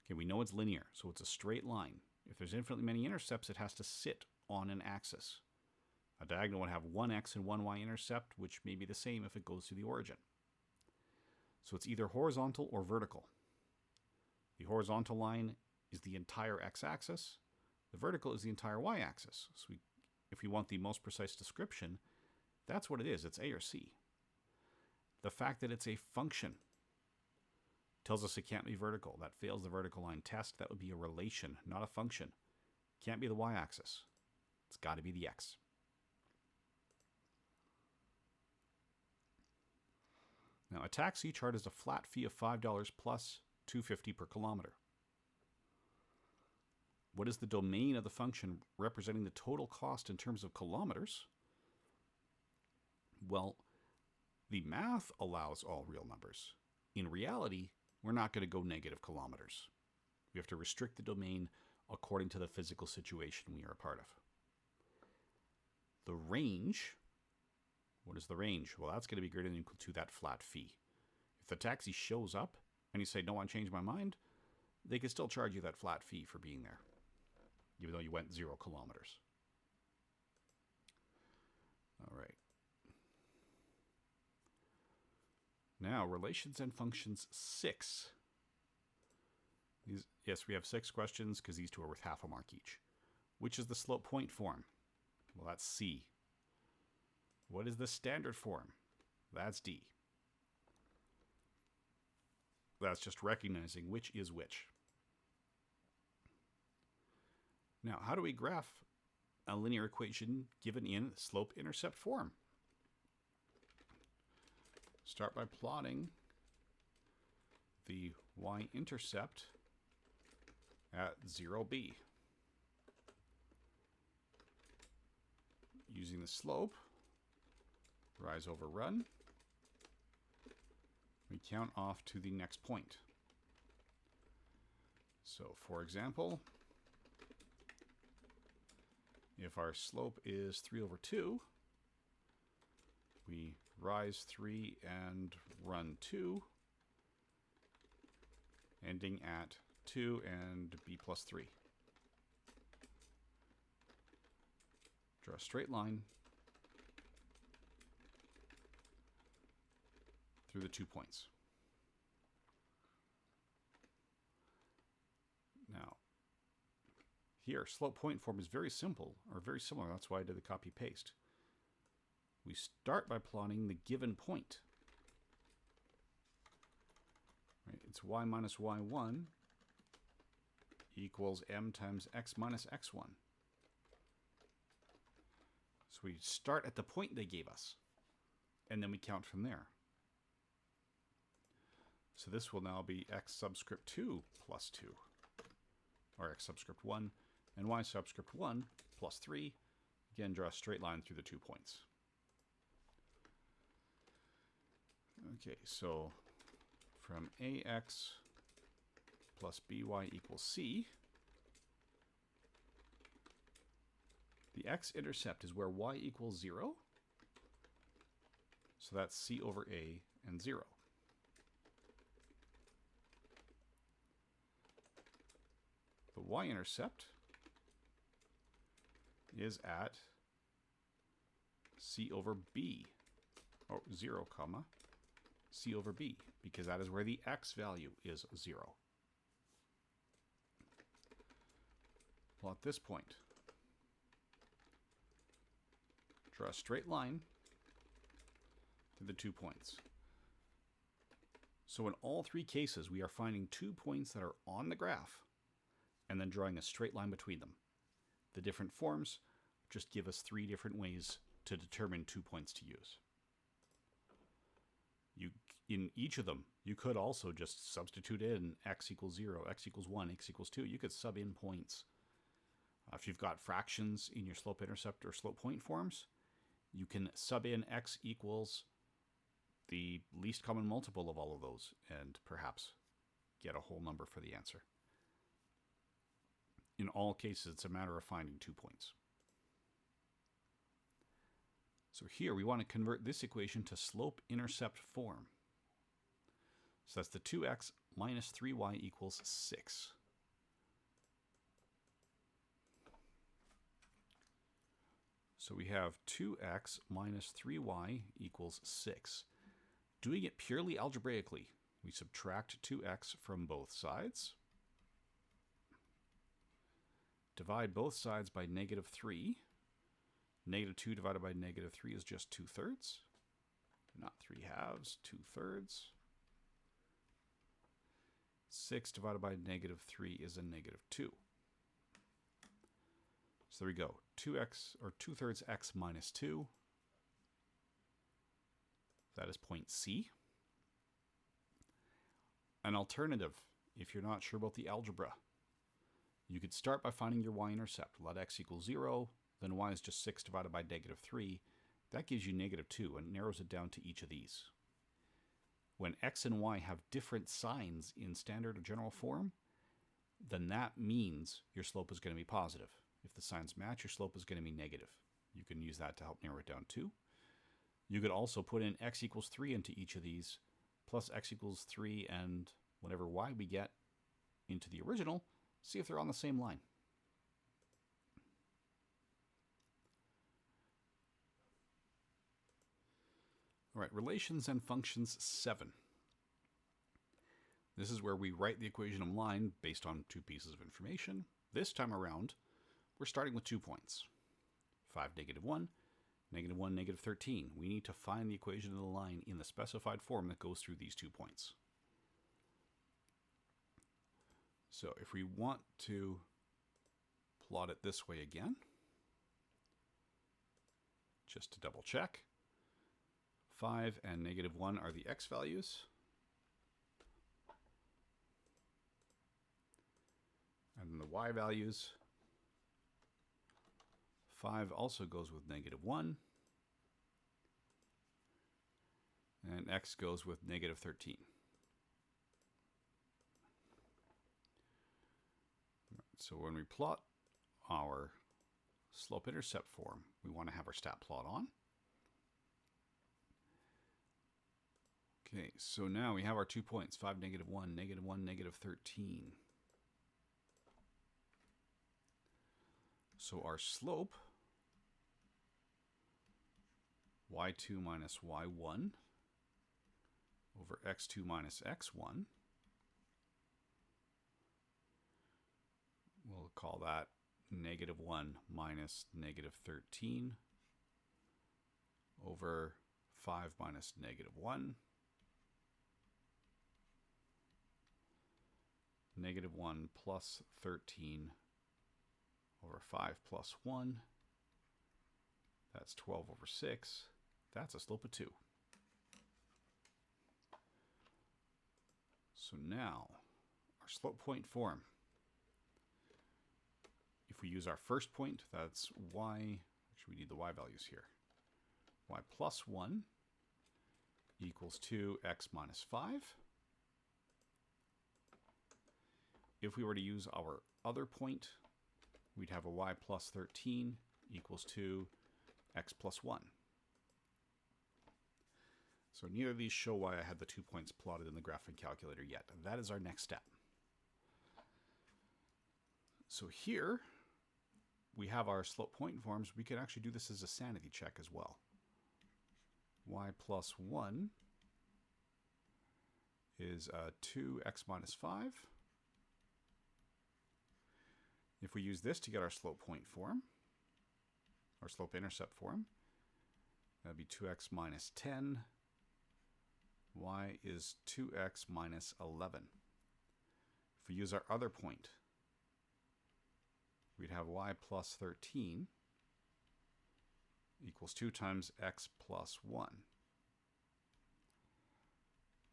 Okay, we know it's linear, so it's a straight line. If there's infinitely many intercepts, it has to sit on an axis. A diagonal would have one x and one y intercept, which may be the same if it goes to the origin. So it's either horizontal or vertical. The horizontal line is the entire x-axis. The vertical is the entire y-axis. So if we want the most precise description, that's what it is. It's A or C. The fact that it's a function tells us it can't be vertical. That fails the vertical line test. That would be a relation, not a function. Can't be the y-axis. It's got to be the x. Now, a taxi charges a flat fee of $5 plus $2.50 per kilometer. What is the domain of the function representing the total cost in terms of kilometers? Well, the math allows all real numbers. In reality, we're not going to go negative kilometers. We have to restrict the domain according to the physical situation we are a part of. The range, what is the range? Well, that's going to be greater than or equal to that flat fee. If the taxi shows up and you say, no, I changed my mind, they can still charge you that flat fee for being there, even though you went 0 kilometers. All right. Now, relations and functions 6. Yes, we have 6 questions because these two are worth half a mark each. Which is the slope point form? Well, that's C. What is the standard form? That's D. That's just recognizing which is which. Now, how do we graph a linear equation given in slope-intercept form? Start by plotting the y-intercept at 0b. Using the slope, rise over run, we count off to the next point. So, for example, if our slope is 3 over 2, we rise 3 and run 2, ending at 2 and b plus 3. Draw a straight line through the 2 points. Now, here, slope point form is very simple, or very similar. That's why I did the copy paste. We start by plotting the given point. Right, it's y minus y1 equals m times x minus x1. So we start at the point they gave us, and then we count from there. So this will now be x subscript 2 plus 2, or x subscript 1, and y subscript 1 plus 3. Again, draw a straight line through the 2 points. Okay, so from ax plus by equals c, the x-intercept is where y equals 0. So that's c over a and 0. The y-intercept is at c over b, or 0, comma, c over b, because that is where the x value is 0. Plot this point. Draw a straight line to the 2 points. So in all 3 cases, we are finding 2 points that are on the graph and then drawing a straight line between them. The different forms just give us 3 different ways to determine 2 points to use. In each of them, you could also just substitute in x equals 0, x equals 1, x equals 2. You could sub in points. If you've got fractions in your slope-intercept or slope-point forms, you can sub in x equals the least common multiple of all of those and perhaps get a whole number for the answer. In all cases, it's a matter of finding 2 points. So here we want to convert this equation to slope-intercept form. So that's the 2x minus 3y equals 6. So we have 2x minus 3y equals 6. Doing it purely algebraically, we subtract 2x from both sides. Divide both sides by negative 3. Negative 2 divided by negative 3 is just 2/3. Not 3/2, 2/3. 6 divided by negative 3 is a negative 2. So there we go. 2x, or 2/3 x minus 2. That is point C. An alternative, if you're not sure about the algebra, you could start by finding your y-intercept. Let x equal 0, then y is just 6 divided by negative 3. That gives you negative 2 and narrows it down to each of these. When x and y have different signs in standard or general form, then that means your slope is going to be positive. If the signs match, your slope is going to be negative. You can use that to help narrow it down too. You could also put in x equals 3 into each of these, plus x equals 3 and whatever y we get into the original, see if they're on the same line. All right, relations and functions 7. This is where we write the equation of line based on two pieces of information. This time around, we're starting with 2 points. 5, -1, -1, -13. We need to find the equation of the line in the specified form that goes through these 2 points. So if we want to plot it this way again, just to double check, 5 and -1 are the x values. And then the y values. 5 also goes with -1. And x goes with -13. So when we plot our slope-intercept form, we want to have our stat plot on. Okay, so now we have our 2 points, 5, -1, -1, -13. So our slope, y2 minus y1 over x2 minus x1, we'll call that -1 minus -13 over 5 minus -1. -1 plus 13 over 5 plus 1. That's 12 over 6. That's a slope of 2. So now, our slope point form. If we use our first point, that's y, actually we need the y values here. Y plus 1 equals 2x minus 5. If we were to use our other point, we'd have a y plus 13 equals 2x plus 1. So neither of these show why I had the 2 points plotted in the graphing calculator yet. That is our next step. So here we have our slope point forms. We can actually do this as a sanity check as well. Y plus 1 is 2x minus 5. If we use this to get our slope point form, our slope intercept form, that'd be 2x minus 10. Y is 2x minus 11. If we use our other point, we'd have y plus 13 equals 2 times x plus 1.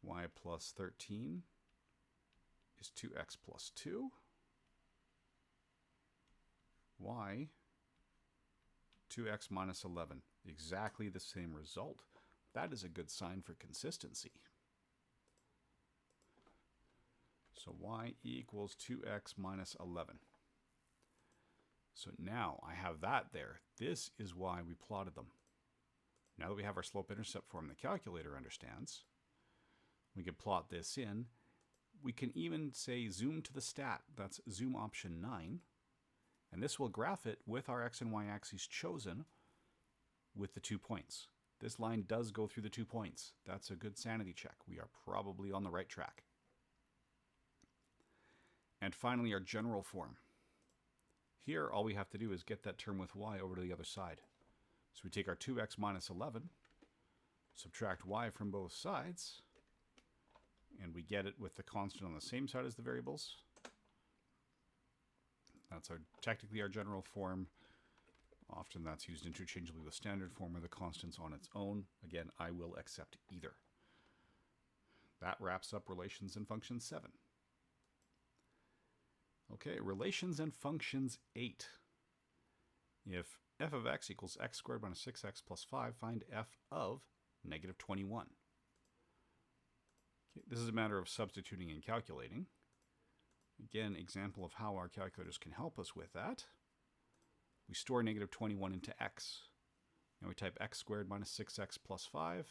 Y plus 13 is 2x plus 2. Y, 2x minus 11. Exactly the same result. That is a good sign for consistency. So y equals 2x minus 11. So now I have that there. This is why we plotted them. Now that we have our slope-intercept form the calculator understands, we can plot this in. We can even say zoom to the stat. That's zoom option 9. And this will graph it with our x and y axes chosen with the 2 points. This line does go through the 2 points. That's a good sanity check. We are probably on the right track. And finally, our general form. Here, all we have to do is get that term with y over to the other side. So we take our 2x minus 11, subtract y from both sides, and we get it with the constant on the same side as the variables. That's technically our general form. Often that's used interchangeably with standard form or the constants on its own. Again, I will accept either. That wraps up relations and functions 7. Okay, relations and functions 8. If f of x equals x squared minus 6x plus 5, find f of negative 21. Okay, this is a matter of substituting and calculating. Again, example of how our calculators can help us with that. We store negative 21 into x. And we type x squared minus 6x plus 5.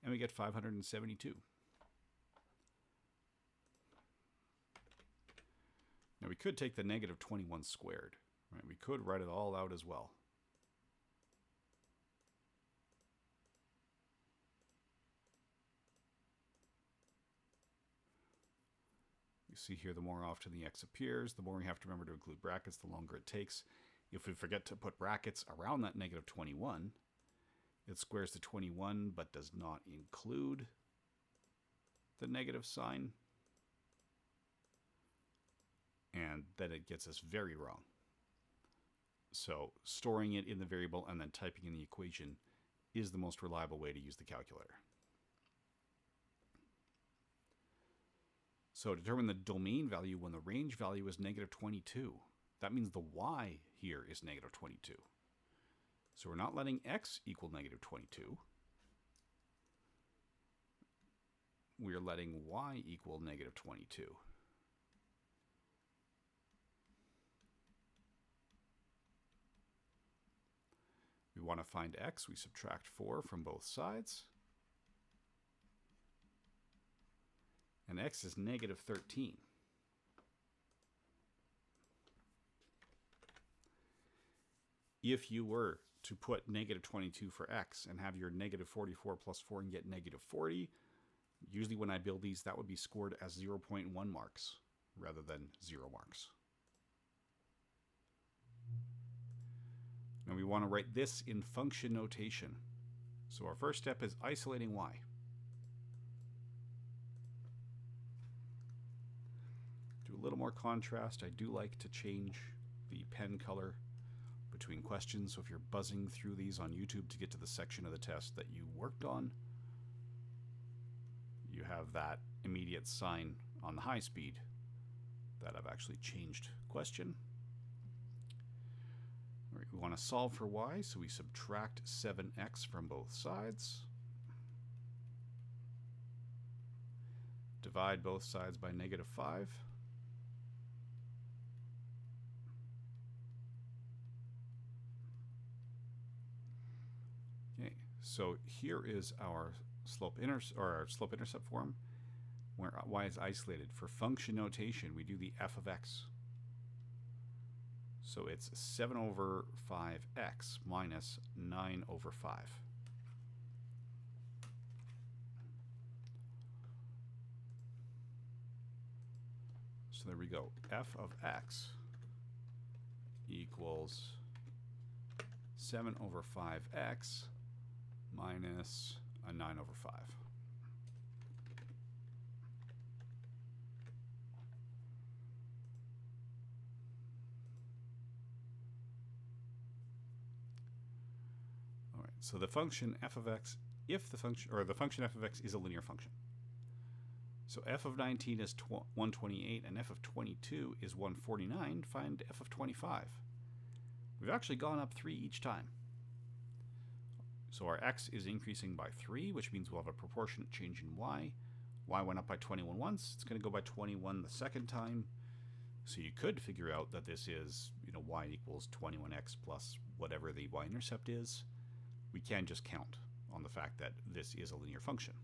And we get 572. Now we could take the negative 21 squared. Right? We could write it all out as well. You see here, the more often the x appears, the more we have to remember to include brackets, the longer it takes. If we forget to put brackets around that negative 21, it squares to 21 but does not include the negative sign. And then it gets us very wrong. So storing it in the variable and then typing in the equation is the most reliable way to use the calculator. So determine the domain value when the range value is negative 22. That means the y here is negative 22. So we're not letting x equal negative 22. We're letting y equal negative 22. We want to find x. We subtract 4 from both sides. And x is negative 13. If you were to put negative 22 for x and have your negative 44 plus 4 and get negative 40, usually when I build these, that would be scored as 0.1 marks rather than 0 marks. Now we want to write this in function notation. So our first step is isolating y. Do a little more contrast. I do like to change the pen color between questions. So if you're buzzing through these on YouTube to get to the section of the test that you worked on, you have that immediate sign on the high speed that I've actually changed question. All right, we want to solve for y, so we subtract 7x from both sides. Divide both sides by negative 5. Okay, so here is our slope-intercept form where y is isolated. For function notation, we do the f of x. So it's 7 over 5x minus 9 over 5. So there we go. F of x equals 7 over 5x minus a 9 over 5. All right, so the function f of x, if the function f of x is a linear function. So f of 19 is 128 and f of 22 is 149. Find f of 25. We've actually gone up 3 each time. So our x is increasing by 3, which means we'll have a proportionate change in y. Y went up by 21 once. It's going to go by 21 the second time. So you could figure out that this is, y equals 21x plus whatever the y-intercept is. We can just count on the fact that this is a linear function.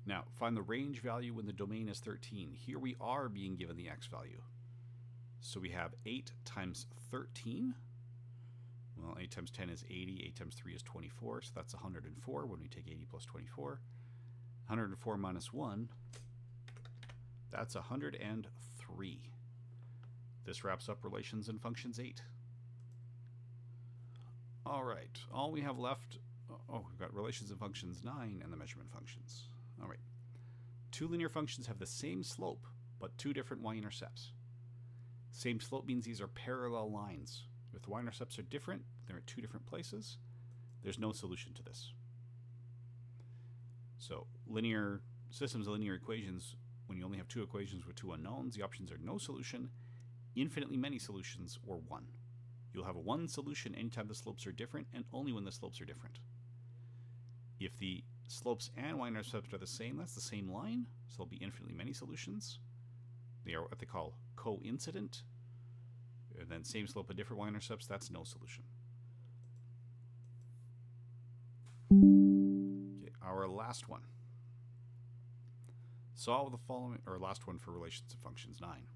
Now, find the range value when the domain is 13. Here we are being given the x value. So we have 8 times 13. Well, 8 times 10 is 80. 8 times 3 is 24. So that's 104 when we take 80 plus 24. 104 minus 1, that's 103. This wraps up relations and functions 8. All right, all we have left, we've got relations and functions 9 and the measurement functions. All right, 2 linear functions have the same slope, but 2 different y-intercepts. Same slope means these are parallel lines. If the y-intercepts are different, they're at 2 different places, there's no solution to this. So linear systems of linear equations, when you only have 2 equations with 2 unknowns, the options are no solution, infinitely many solutions, or 1. You'll have a 1 solution anytime the slopes are different and only when the slopes are different. If the slopes and y-intercepts are the same, that's the same line, so there'll be infinitely many solutions. They are what they call coincident. And then same slope but different y-intercepts, that's no solution. Okay, our last one. Solve the following, or last one for relations of functions 9.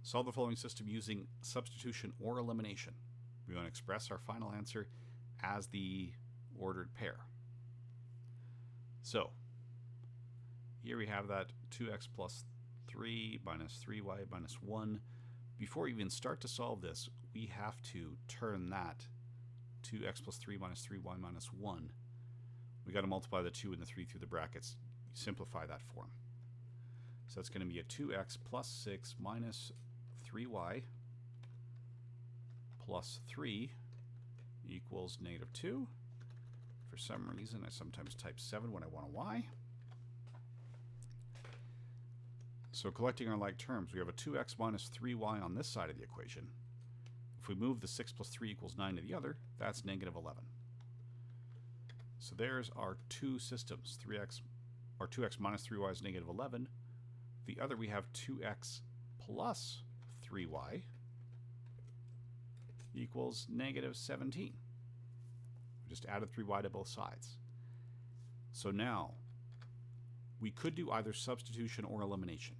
Solve the following system using substitution or elimination. We want to express our final answer as the ordered pair. So, here we have that 2x plus 3 minus 3y minus 1. Before we even start to solve this, we have to turn that 2x plus 3 minus 3y minus 1. We got to multiply the 2 and the 3 through the brackets. Simplify that form. So that's going to be a 2x plus 6 minus 3y plus 3 equals negative 2. For some reason, I sometimes type 7 when I want a y. So collecting our like terms, we have a 2x minus 3y on this side of the equation. If we move the 6 plus 3 equals 9 to the other, that's negative 11. So there's our two systems. 2x minus 3y is negative 11. The other, we have 2x plus 3y equals negative 17. We just added 3y to both sides. So now, we could do either substitution or elimination.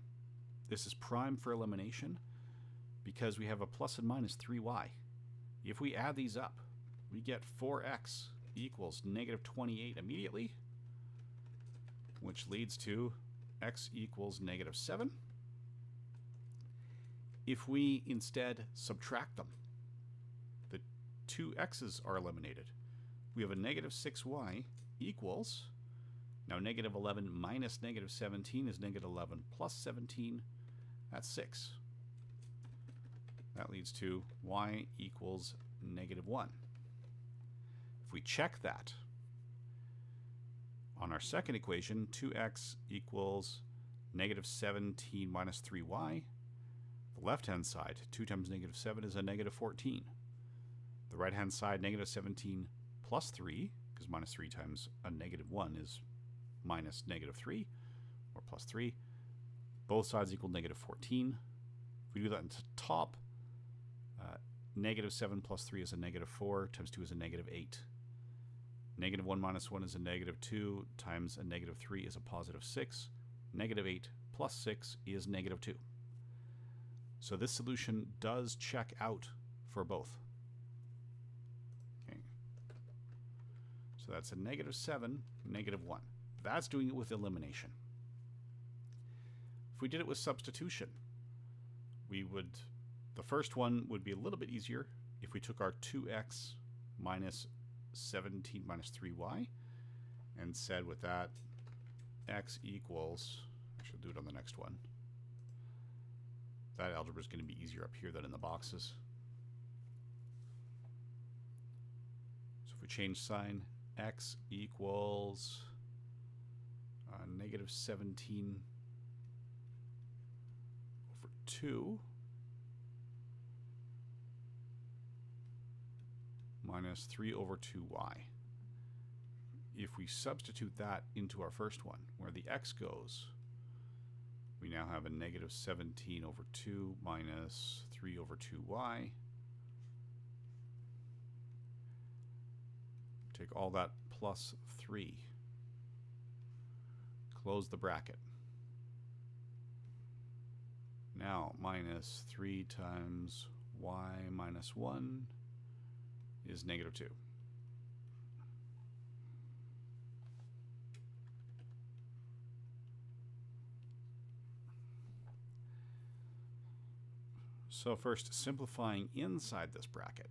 This is prime for elimination because we have a plus and minus 3y. If we add these up, we get 4x equals negative 28 immediately, which leads to x equals negative 7. If we instead subtract them, the two x's are eliminated. We have a negative 6y equals, now negative 11 minus negative 17 is negative 11 plus 17. That's 6. That leads to y equals negative 1. If we check that, on our second equation, 2x equals negative 17 minus 3y. The left-hand side, 2 times negative 7 is a negative 14. The right-hand side, negative 17 plus 3, because minus 3 times a negative 1 is minus negative 3, or plus 3. Both sides equal negative 14. If we do that into top, negative 7 plus 3 is a negative 4, times 2 is a negative 8. Negative 1 minus 1 is a negative 2, times a negative 3 is a positive 6. Negative 8 plus 6 is negative 2. So this solution does check out for both. Okay. So that's a negative 7, negative 1. That's doing it with elimination. If we did it with substitution, the first one would be a little bit easier if we took our 2x minus 17 minus 3y and said with that x equals, I should do it on the next one. That algebra is going to be easier up here than in the boxes. So if we change sign, x equals negative 17 over 2 minus 3 over 2y. If we substitute that into our first one, where the x goes, we now have a negative 17 over 2 minus 3 over 2y. Take all that plus 3. Close the bracket. Now, minus 3 times y minus 1 is negative 2. So first, simplifying inside this bracket,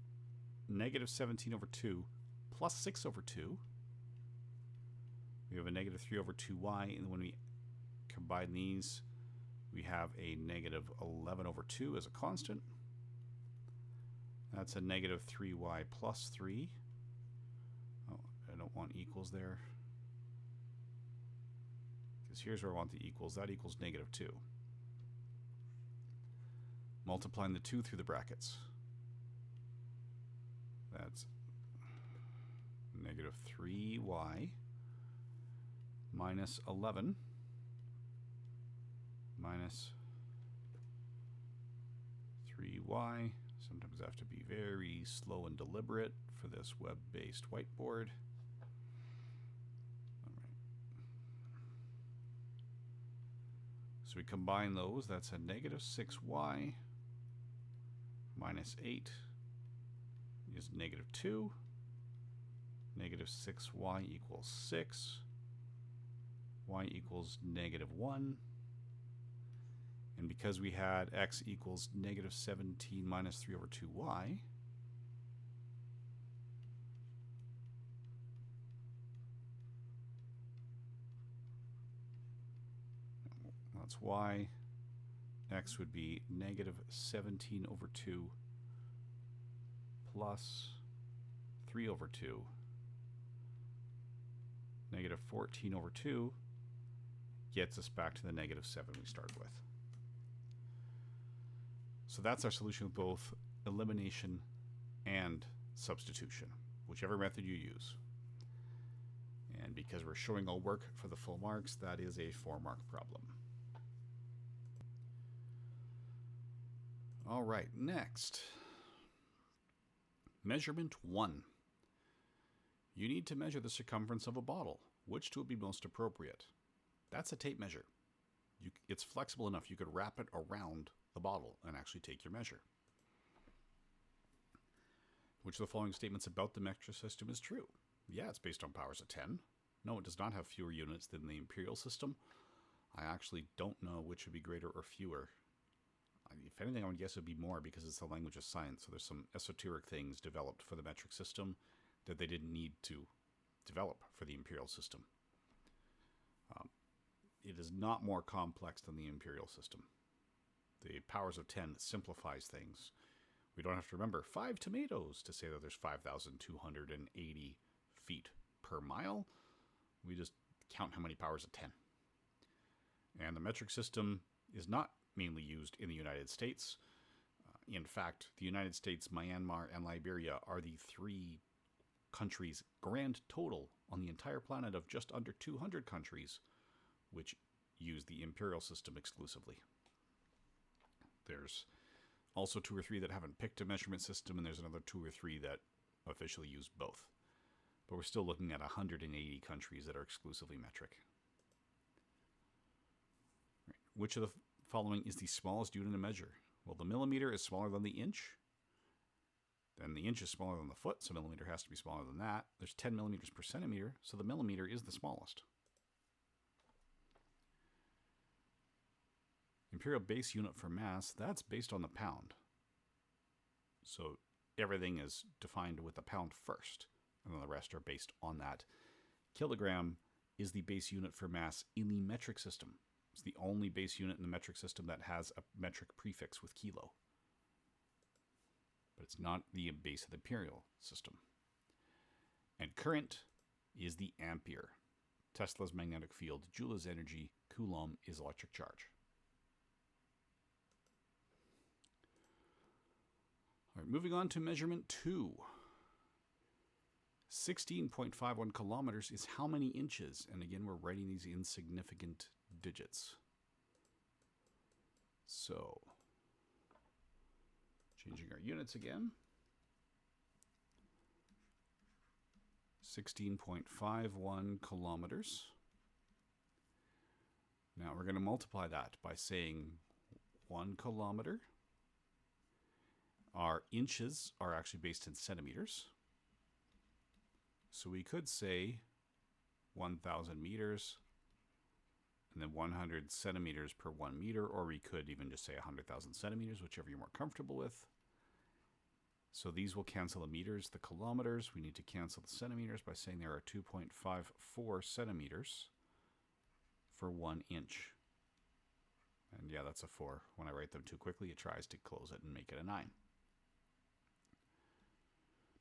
negative 17 over 2 plus 6 over 2. We have a negative 3 over 2y, and when we combine these, we have a negative 11 over 2 as a constant. That's a negative 3y plus 3. Oh, I don't want equals there, because here's where I want the equals. That equals negative 2. Multiplying the 2 through the brackets. That's negative 3y minus 11 minus 3y. Sometimes I have to be very slow and deliberate for this web-based whiteboard. All right. So we combine those. That's a negative 6y minus 8 is negative 2. Negative 6y equals 6. Y equals negative 1. And because we had x equals negative 17 minus 3 over 2y, that's y. X would be negative 17 over 2 plus 3 over 2. Negative 14 over 2 gets us back to the negative 7 we started with. So that's our solution with both elimination and substitution, whichever method you use. And because we're showing all work for the full marks, that is a 4-mark problem. All right, next. Measurement 1. You need to measure the circumference of a bottle. Which tool would be most appropriate? That's a tape measure. It's flexible enough you could wrap it around the bottle and actually take your measure. Which of the following statements about the metric system is true? Yeah, it's based on powers of 10. No, it does not have fewer units than the imperial system. I actually don't know which would be greater or fewer. If anything, I would guess it would be more because it's the language of science. So there's some esoteric things developed for the metric system that they didn't need to develop for the imperial system. It is not more complex than the imperial system. The powers of 10 simplifies things. We don't have to remember 5 tomatoes to say that there's 5,280 feet per mile. We just count how many powers of 10. And the metric system is not mainly used in the United States. In fact, the United States, Myanmar, and Liberia are the 3 countries grand total on the entire planet of just under 200 countries which use the imperial system exclusively. There's also 2 or 3 that haven't picked a measurement system, and there's another 2 or 3 that officially use both. But we're still looking at 180 countries that are exclusively metric. Right. Which of the following is the smallest unit of measure? Well, the millimeter is smaller than the inch. Then the inch is smaller than the foot, so millimeter has to be smaller than that. There's 10 millimeters per centimeter, so the millimeter is the smallest. Imperial base unit for mass, that's based on the pound. So everything is defined with the pound first, and then the rest are based on that. Kilogram is the base unit for mass in the metric system. It's the only base unit in the metric system that has a metric prefix with kilo. But it's not the base of the imperial system. And current is the ampere. Tesla's magnetic field, Joule is energy, Coulomb is electric charge. All right, moving on to measurement 2. 16.51 kilometers is how many inches? And again, we're writing these in significant digits. So, changing our units again. 16.51 kilometers. Now we're going to multiply that by saying 1 kilometer. Our inches are actually based in centimeters. So we could say 1,000 meters and then 100 centimeters per 1 meter, or we could even just say 100,000 centimeters, whichever you're more comfortable with. So these will cancel the meters, the kilometers. We need to cancel the centimeters by saying there are 2.54 centimeters for 1 inch. And yeah, that's a 4. When I write them too quickly, it tries to close it and make it a 9.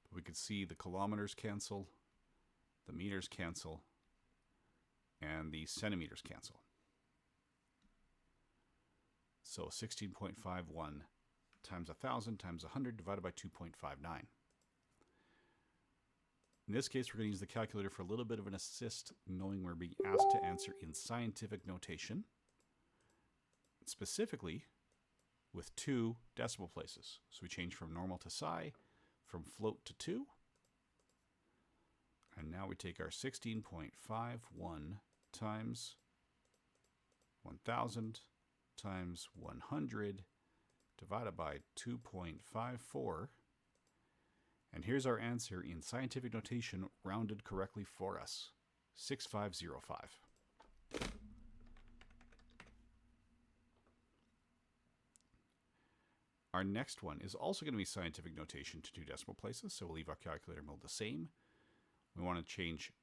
But we could see the kilometers cancel, the meters cancel, and the centimeters cancel. So 16.51 times 1,000 times 100 divided by 2.59. In this case, we're going to use the calculator for a little bit of an assist, knowing we're being asked to answer in scientific notation. Specifically, with 2 decimal places. So we change from normal to psi, from float to 2. And now we take our 16.51 times 1,000 times 100 divided by 2.54. And here's our answer in scientific notation, rounded correctly for us, 6505. Our next one is also going to be scientific notation to 2 decimal places, so we'll leave our calculator mode the same. We want to change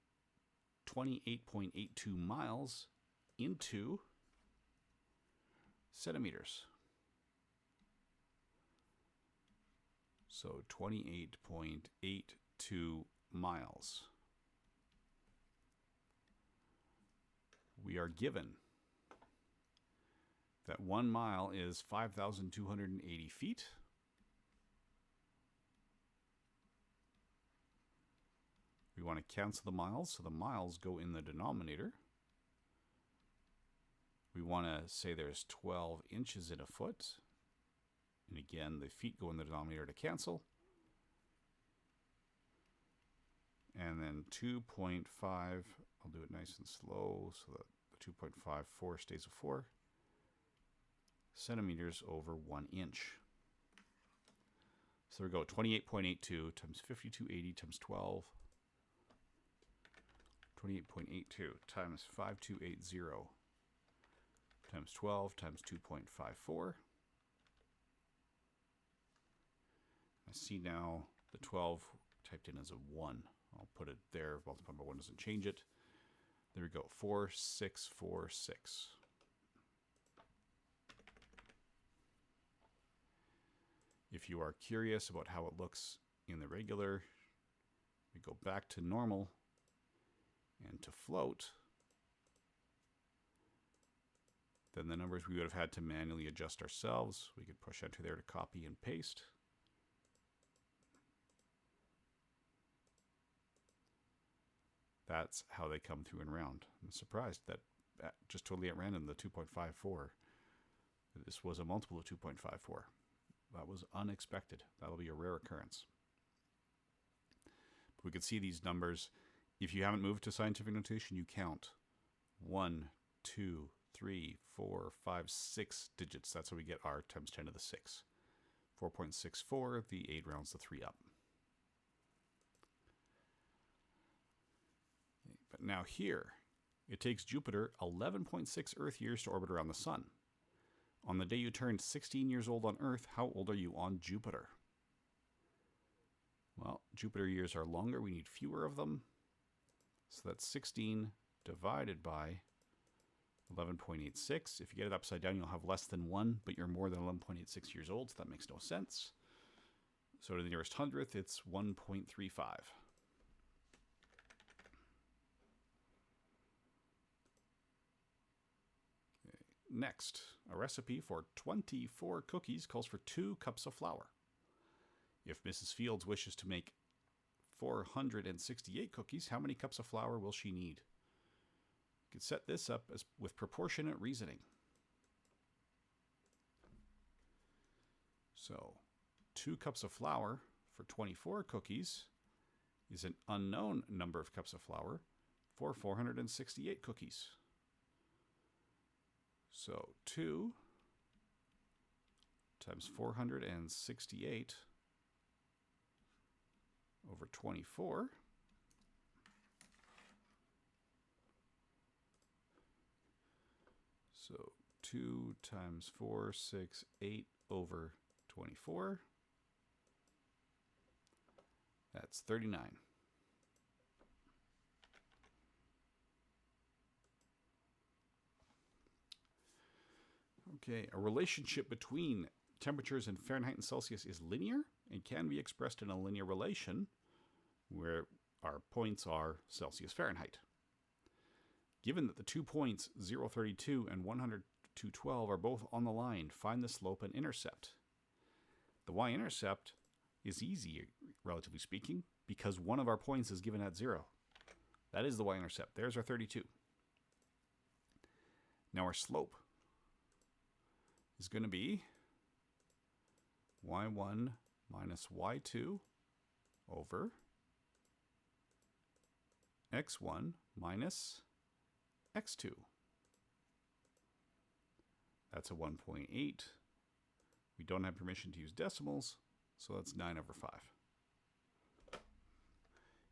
28.82 miles into centimeters. So 28.82 miles. We are given that 1 mile is 5,280 feet. We want to cancel the miles, so the miles go in the denominator. We want to say there's 12 inches in a foot. And again, the feet go in the denominator to cancel. And then 2.5, I'll do it nice and slow so that the 2.54 stays a 4. Centimeters over 1 inch. So we go 28.82 times 5280 times 12. 28.82 times 5280 times 12 times 2.54. I see now the 12 typed in as a 1. I'll put it there. Multiplied by 1 doesn't change it. There we go. 4646. If you are curious about how it looks in the regular, we go back to normal and to float. Then the numbers we would have had to manually adjust ourselves. We could push enter there to copy and paste. That's how they come through and round. I'm surprised that just totally at random, the 2.54, this was a multiple of 2.54. That was unexpected. That'll be a rare occurrence. But we could see these numbers. If you haven't moved to scientific notation, you count 1, 2, 3, 4, 5, 6 digits. That's how we get r times 10 to the 6. 4.64, the 8 rounds the 3 up. But now here, it takes Jupiter 11.6 Earth years to orbit around the Sun. On the day you turned 16 years old on Earth, how old are you on Jupiter? Well, Jupiter years are longer. We need fewer of them. So that's 16 divided by 11.86. If you get it upside down, you'll have less than 1, but you're more than 11.86 years old, so that makes no sense. So to the nearest hundredth, it's 1.35. Next, a recipe for 24 cookies calls for 2 cups of flour. If Mrs. Fields wishes to make 468 cookies, how many cups of flour will she need? You could set this up as with proportionate reasoning. So, 2 cups of flour for 24 cookies is an unknown number of cups of flour for 468 cookies. So 2 times 468 over 24 . So 2 times 4, 6, 8 over 24. That's 39. Okay, a relationship between temperatures in Fahrenheit and Celsius is linear and can be expressed in a linear relation where our points are Celsius Fahrenheit. Given that the 2 points 032 and 100-212 are both on the line, find the slope and intercept. The y-intercept is easy, relatively speaking, because one of our points is given at 0. That is the y-intercept. There's our 32. Now our slope is going to be y1 minus y2 over x1 minus x2. That's a 1.8. We don't have permission to use decimals, so that's 9 over 5.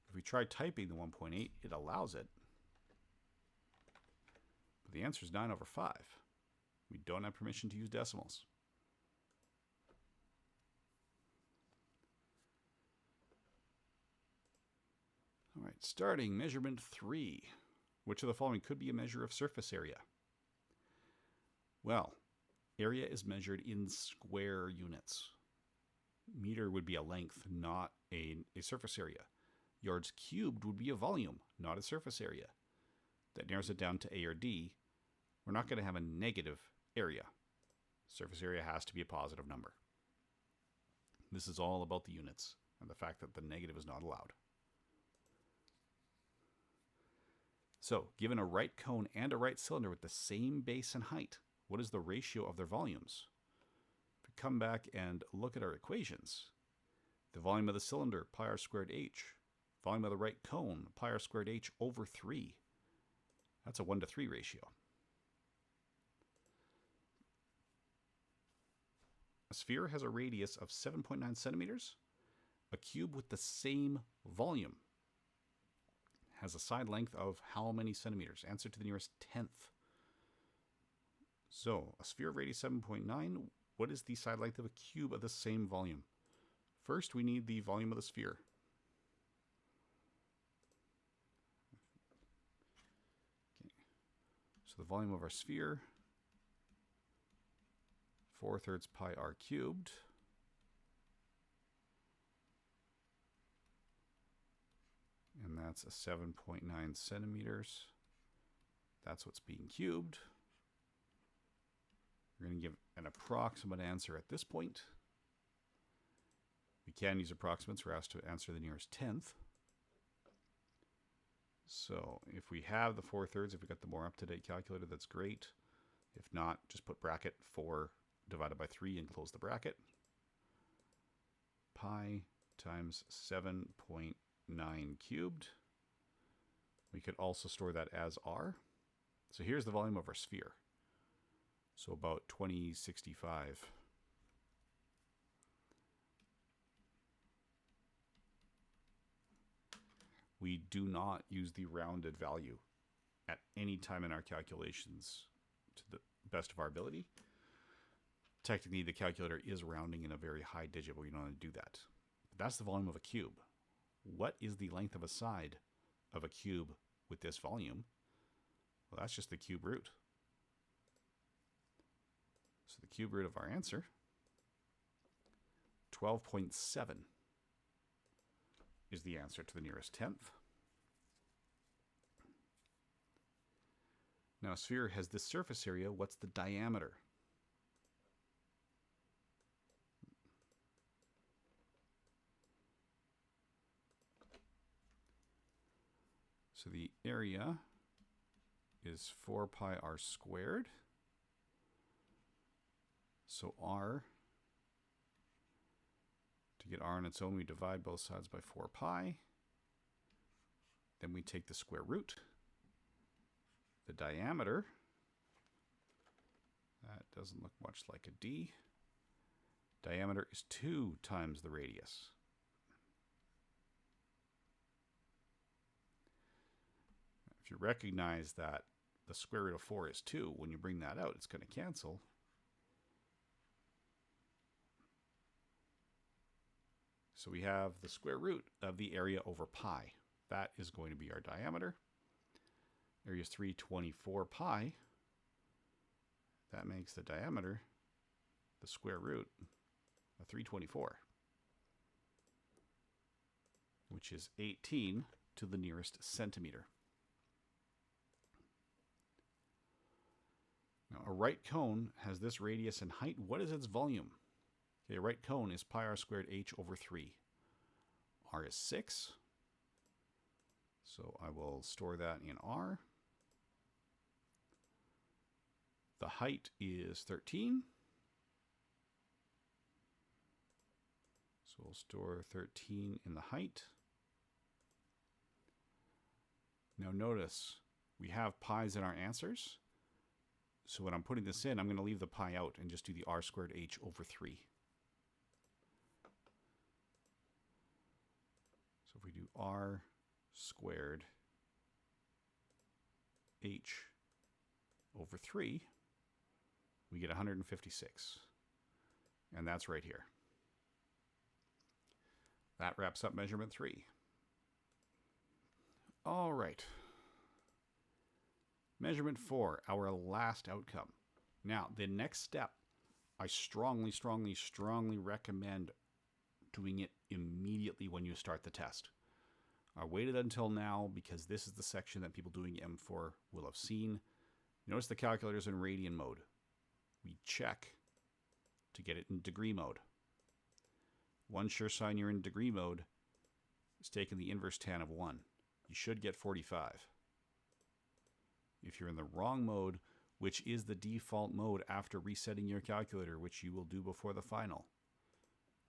If we try typing the 1.8, it allows it. But the answer is 9 over 5. We don't have permission to use decimals. All right, starting measurement 3. Which of the following could be a measure of surface area? Well, area is measured in square units. Meter would be a length, not a surface area. Yards cubed would be a volume, not a surface area. That narrows it down to A or D. We're not going to have a negative area. Surface area has to be a positive number. This is all about the units and the fact that the negative is not allowed. So, given a right cone and a right cylinder with the same base and height, what is the ratio of their volumes? If we come back and look at our equations, the volume of the cylinder, pi r squared h. Volume of the right cone, pi r squared h over 3. That's a 1:3 ratio. A sphere has a radius of 7.9 centimeters. A cube with the same volume has a side length of how many centimeters? Answer to the nearest tenth. So, a sphere of radius 7.9, what is the side length of a cube of the same volume? First, we need the volume of the sphere. Okay. So the volume of our sphere, 4/3 pi r cubed. And that's a 7.9 centimeters. That's what's being cubed. We're going to give an approximate answer at this point. We can use approximates. We're asked to answer the nearest tenth. So if we have the 4/3, if we got the more up-to-date calculator, that's great. If not, just put bracket 4 divided by 3 and close the bracket. Pi times 7.9 cubed. We could also store that as r. So here's the volume of our sphere. So about 2065. We do not use the rounded value at any time in our calculations to the best of our ability. Technically, the calculator is rounding in a very high digit, but we don't want to do that. That's the volume of a cube. What is the length of a side of a cube with this volume? Well, that's just the cube root. So the cube root of our answer, 12.7, is the answer to the nearest tenth. Now a sphere has this surface area. What's the diameter? So the area is 4 pi r squared. So r, to get r on its own, we divide both sides by 4 pi. Then we take the square root. The diameter, that doesn't look much like a D. Diameter is 2 times the radius. If you recognize that the square root of 4 is 2, when you bring that out, it's going to cancel. So we have the square root of the area over pi. That is going to be our diameter. Area is 324 pi. That makes the diameter the square root of 324, which is 18 to the nearest centimeter. Now, a right cone has this radius and height. What is its volume? Okay, a right cone is pi r squared h over 3. R is 6. So I will store that in r. The height is 13. So we'll store 13 in the height. Now notice we have pi's in our answers. So when I'm putting this in, I'm going to leave the pi out and just do the r squared h over 3. So if we do r squared h over 3, we get 156. And that's right here. That wraps up measurement 3. All right. Measurement 4, our last outcome. Now, the next step, I strongly recommend doing it immediately when you start the test. I waited until now because this is the section that people doing M4 will have seen. Notice the calculator's in radian mode. We check to get it in degree mode. One sure sign you're in degree mode is taking the inverse tan of 1. You should get 45. If you're in the wrong mode, which is the default mode after resetting your calculator, which you will do before the final,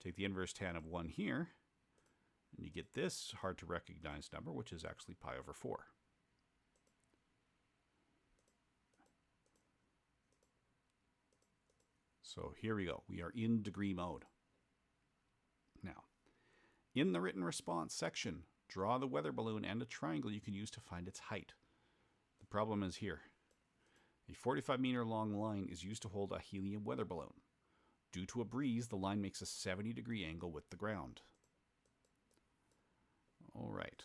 take the inverse tan of 1 here, and you get this hard to recognize number, which is actually pi over 4. So here we go. We are in degree mode. Now, in the written response section, draw the weather balloon and a triangle you can use to find its height. The problem is here. A 45-meter long line is used to hold a helium weather balloon. Due to a breeze, the line makes a 70-degree angle with the ground. All right.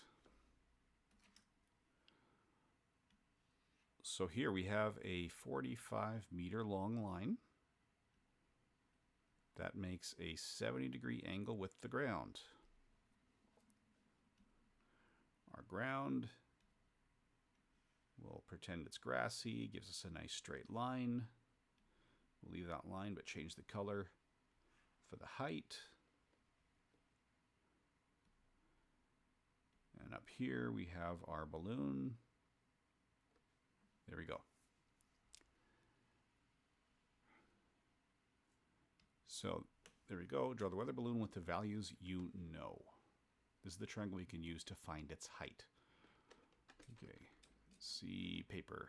So here we have a 45-meter long line. That makes a 70-degree angle with the ground. Our ground, we'll pretend it's grassy, gives us a nice straight line. We'll leave that line but change the color for the height. And up here we have our balloon. There we go. So there we go. Draw the weather balloon with the values you know. This is the triangle you can use to find its height. Okay, see paper,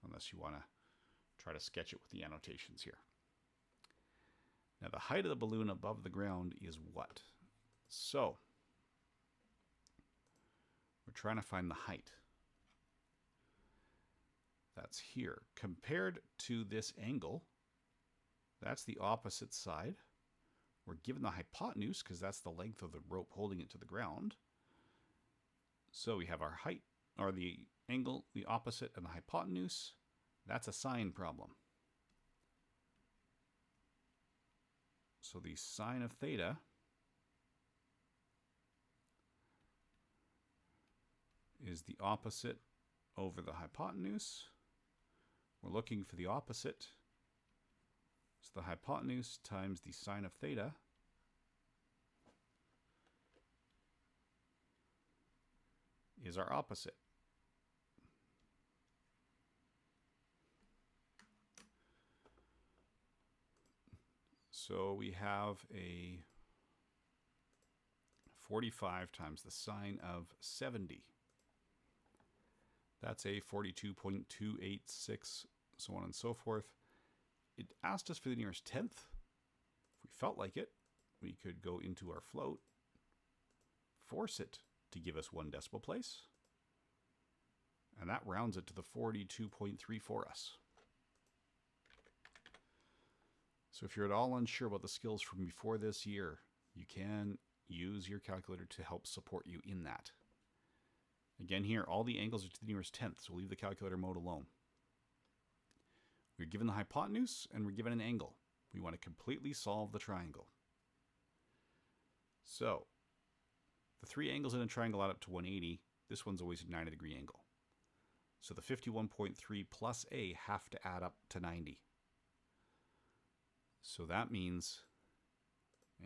unless you want to try to sketch it with the annotations here. Now the height of the balloon above the ground is what? So we're trying to find the height. That's here. Compared to this angle, that's the opposite side. We're given the hypotenuse because that's the length of the rope holding it to the ground. So we have our height, or the angle, the opposite, and the hypotenuse. That's a sine problem. So the sine of theta is the opposite over the hypotenuse. We're looking for the opposite. So the hypotenuse times the sine of theta is our opposite. So we have a 45 times the sine of 70. That's a 42.286, so on and so forth. It asked us for the nearest tenth. If we felt like it, we could go into our float, force it to give us 1 decimal place, and that rounds it to the 42.3 for us. So if you're at all unsure about the skills from before this year, you can use your calculator to help support you in that. Again here, all the angles are to the nearest tenth, so we'll leave the calculator mode alone. We're given the hypotenuse and we're given an angle. We want to completely solve the triangle. So the 3 angles in a triangle add up to 180. This one's always a 90-degree angle. So the 51.3 plus A have to add up to 90. So that means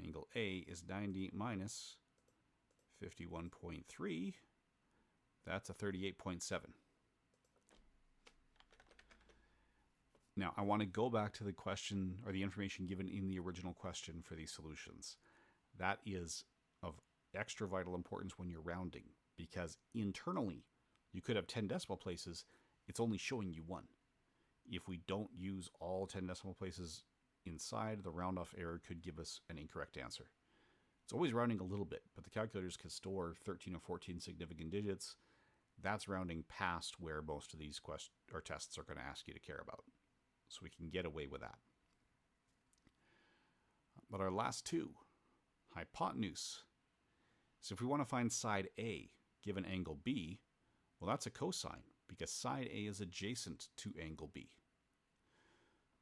angle A is 90 minus 51.3. That's a 38.7. Now, I want to go back to the question or the information given in the original question for these solutions. That is of extra vital importance when you're rounding, because internally you could have 10 decimal places, it's only showing you 1. If we don't use all 10 decimal places inside, the round off error could give us an incorrect answer. It's always rounding a little bit, but the calculators can store 13 or 14 significant digits. That's rounding past where most of these tests are going to ask you to care about. So we can get away with that. But our last two, hypotenuse. So if we want to find side A given angle B, well, that's a cosine because side A is adjacent to angle B.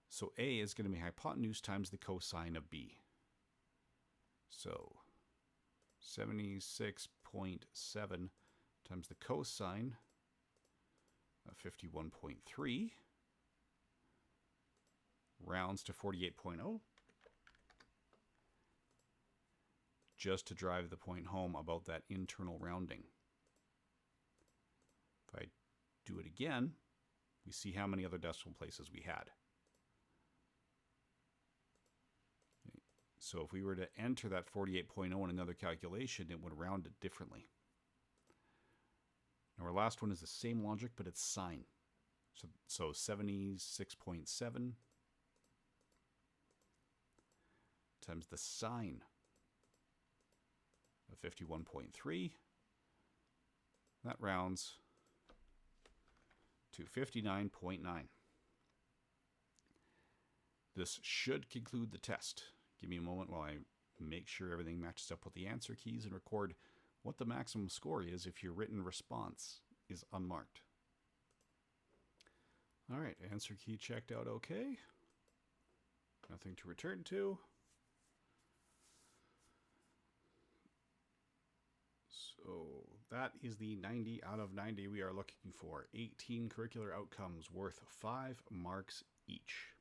So A is going to be hypotenuse times the cosine of B. So 76.7 times the cosine of 51.3 rounds to 48.0. Just to drive the point home about that internal rounding. If I do it again, we see how many other decimal places we had. Okay. So if we were to enter that 48.0 in another calculation, it would round it differently. Now our last one is the same logic, but it's sine. So 76.7 times the sine of 51.3. That rounds to 59.9. This should conclude the test. Give me a moment while I make sure everything matches up with the answer keys and record what the maximum score is if your written response is unmarked. All right, answer key checked out okay. Nothing to return to. So that is the 90 out of 90 we are looking for. 18 curricular outcomes worth 5 marks each.